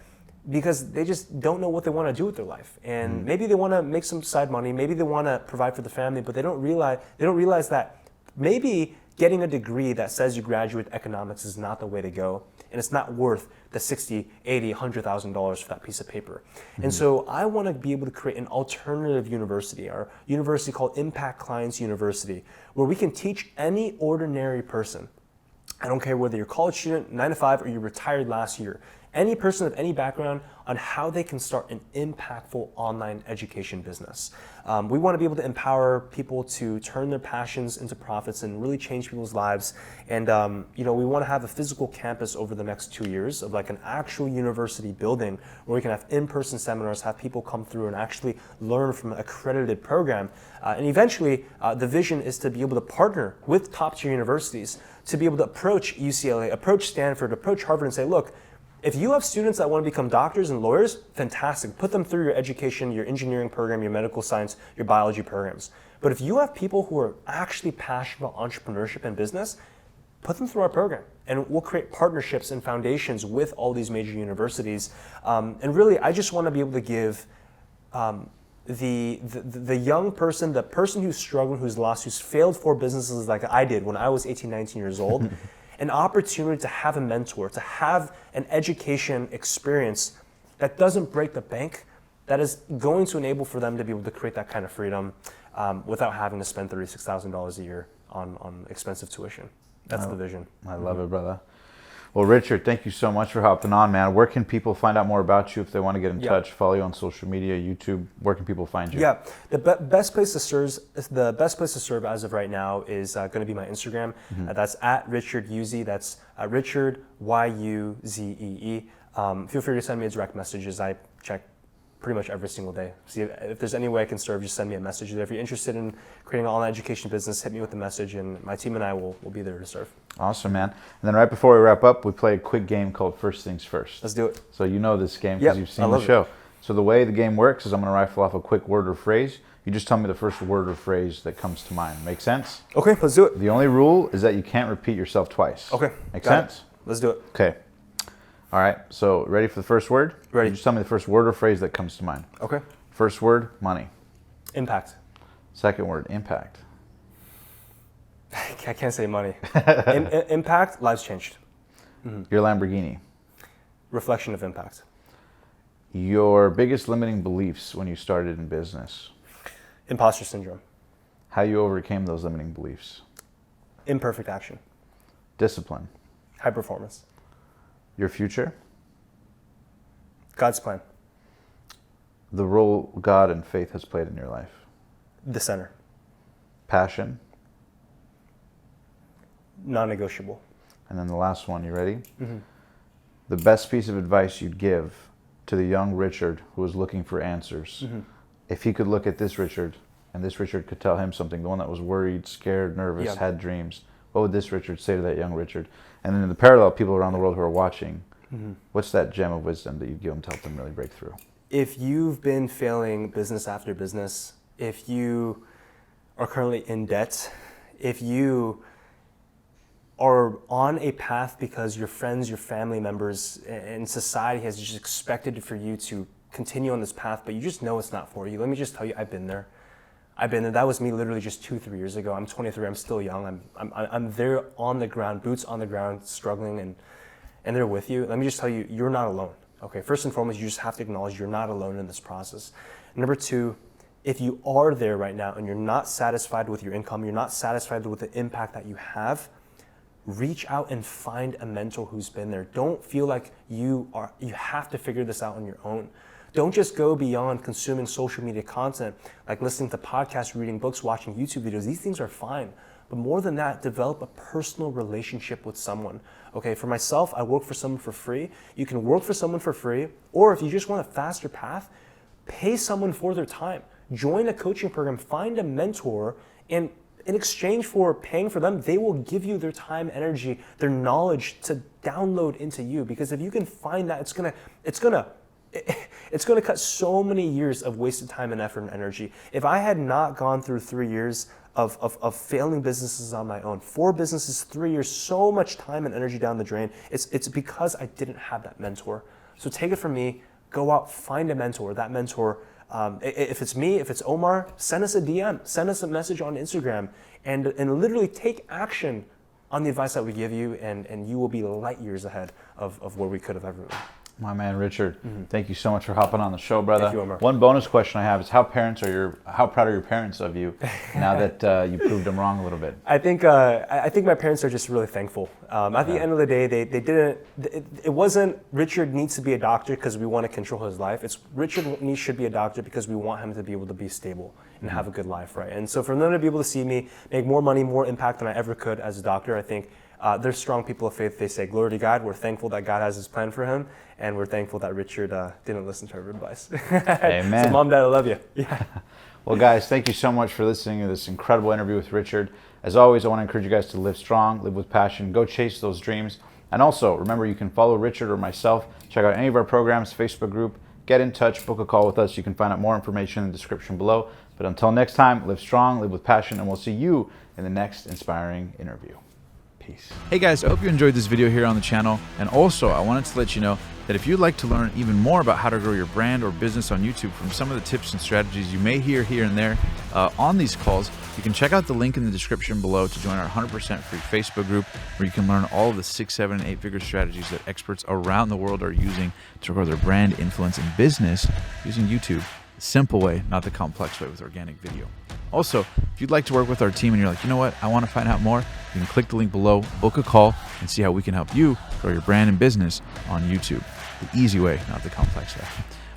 because they just don't know what they want to do with their life. And maybe they want to make some side money, maybe they want to provide for the family, but they don't realize that maybe getting a degree that says you graduate economics is not the way to go, and it's not worth the $60,000, $80,000, $100,000 for that piece of paper. And so I want to be able to create an alternative university, our university called Impact Clients University, where we can teach any ordinary person, I don't care whether you're a college student, 9 to 5, or you retired last year, any person of any background on how they can start an impactful online education business. We want to be able to empower people to turn their passions into profits and really change people's lives. And we want to have a physical campus over the next 2 years of like an actual university building where we can have in-person seminars, have people come through and actually learn from an accredited program. And eventually, the vision is to be able to partner with top-tier universities to be able to approach UCLA, approach Stanford, approach Harvard and say, look, if you have students that want to become doctors and lawyers, fantastic. Put them through your education, your engineering program, your medical science, your biology programs. But if you have people who are actually passionate about entrepreneurship and business, put them through our program. And we'll create partnerships and foundations with all these major universities. And really, I just want to be able to give the young person, the person who's struggling, who's lost, who's failed 4 businesses like I did when I was 18, 19 years old, an opportunity to have a mentor, to have an education experience that doesn't break the bank, that is going to enable for them to be able to create that kind of freedom without having to spend $36,000 a year on expensive tuition. That's the vision. I love it, brother. Well, Richard, thank you so much for hopping on, man. Where can people find out more about you if they want to get in touch, follow you on social media, YouTube? Where can people find you? Yeah, the best place to serve as of right now is going to be my Instagram. That's at Richard Uzee. That's Richard Yuzee. Feel free to send me direct messages. I check pretty much every single day. See if there's any way I can serve, just send me a message. If you're interested in creating an online education business, hit me with a message, and my team and I will be there to serve. Awesome, man. And then right before we wrap up, we play a quick game called First Things First. Let's do it. So you know this game because you've seen the show. So the way the game works is I'm going to rifle off a quick word or phrase. You just tell me the first word or phrase that comes to mind. Make sense? Okay, let's do it. The only rule is that you can't repeat yourself twice. Okay. Make sense? Let's do it. Okay. All right. So ready for the first word? Ready. You just tell me the first word or phrase that comes to mind. Okay. First word, money. Impact. Second word, impact. I can't say money. Impact, lives changed. Your Lamborghini. Reflection of impact. Your biggest limiting beliefs when you started in business. Imposter syndrome. How you overcame those limiting beliefs. Imperfect action. Discipline. High performance. Your future. God's plan. The role God and faith has played in your life. The center. Passion. Non-negotiable. And then the last one, you ready? The best piece of advice you'd give to the young Richard who was looking for answers. If he could look at this Richard and this Richard could tell him something, the one that was worried, scared, nervous, had dreams, what would this Richard say to that young Richard? And then in the parallel, people around the world who are watching, what's that gem of wisdom that you'd give them to help them really break through? If you've been failing business after business, if you are currently in debt, if you are on a path because your friends, your family members, and society has just expected for you to continue on this path, but you just know it's not for you. Let me just tell you, I've been there. That was me literally just 2-3 years ago. I'm 23, I'm still young. I'm there on the ground, boots on the ground, struggling, and they're with you. Let me just tell you, you're not alone. Okay, first and foremost, you just have to acknowledge you're not alone in this process. Number 2, if you are there right now and you're not satisfied with your income, you're not satisfied with the impact that you have, reach out and find a mentor who's been there. Don't feel like you have to figure this out on your own. Don't just go beyond consuming social media content, like listening to podcasts, reading books, watching YouTube videos. These things are fine. but more than that, develop a personal relationship with someone. Okay, for myself, I work for someone for free. You can work for someone for free, or if you just want a faster path, pay someone for their time. Join a coaching program, find a mentor, and in exchange for paying for them, they will give you their time, energy, their knowledge to download into you. Because if you can find that, it's gonna cut so many years of wasted time and effort and energy. If I had not gone through 3 years of failing businesses on my own, 4 businesses, 3 years, so much time and energy down the drain, it's because I didn't have that mentor. So take it from me, go out, find a mentor. That mentor, if it's me, if it's Omar, send us a DM, send us a message on Instagram, and literally take action on the advice that we give you, and you will be light years ahead of where we could have ever been. My man, Richard, thank you so much for hopping on the show, brother. Thank you, Omar. One bonus question I have is how proud are your parents of you now that you proved them wrong a little bit? I think my parents are just really thankful. At the end of the day, they didn't. It wasn't Richard needs to be a doctor because we want to control his life. It's Richard should be a doctor because we want him to be able to be stable and have a good life, right? And so for them to be able to see me make more money, more impact than I ever could as a doctor, I think they're strong people of faith. They say, glory to God. We're thankful that God has his plan for him. And we're thankful that Richard didn't listen to our advice. Amen. So Mom, Dad, I love you. Yeah. Well, guys, thank you so much for listening to this incredible interview with Richard. As always, I want to encourage you guys to live strong, live with passion, go chase those dreams. And also, remember, you can follow Richard or myself, check out any of our programs, Facebook group, get in touch, book a call with us. You can find out more information in the description below. But until next time, live strong, live with passion, and we'll see you in the next inspiring interview. Peace. Hey guys, I hope you enjoyed this video here on the channel. And also, I wanted to let you know that if you'd like to learn even more about how to grow your brand or business on YouTube from some of the tips and strategies you may hear here and there on these calls, you can check out the link in the description below to join our 100% free Facebook group, where you can learn all of the 6, 7, and 8-figure strategies that experts around the world are using to grow their brand, influence, and business using YouTube. The simple way, not the complex way with organic video. Also, if you'd like to work with our team and you're like, you know what, I want to find out more, you can click the link below, book a call, and see how we can help you grow your brand and business on YouTube. The easy way, not the complex way.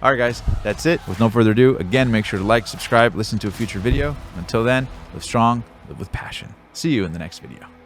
All right, guys, that's it. With no further ado, again, make sure to like, subscribe, listen to a future video. Until then, live strong, live with passion. See you in the next video.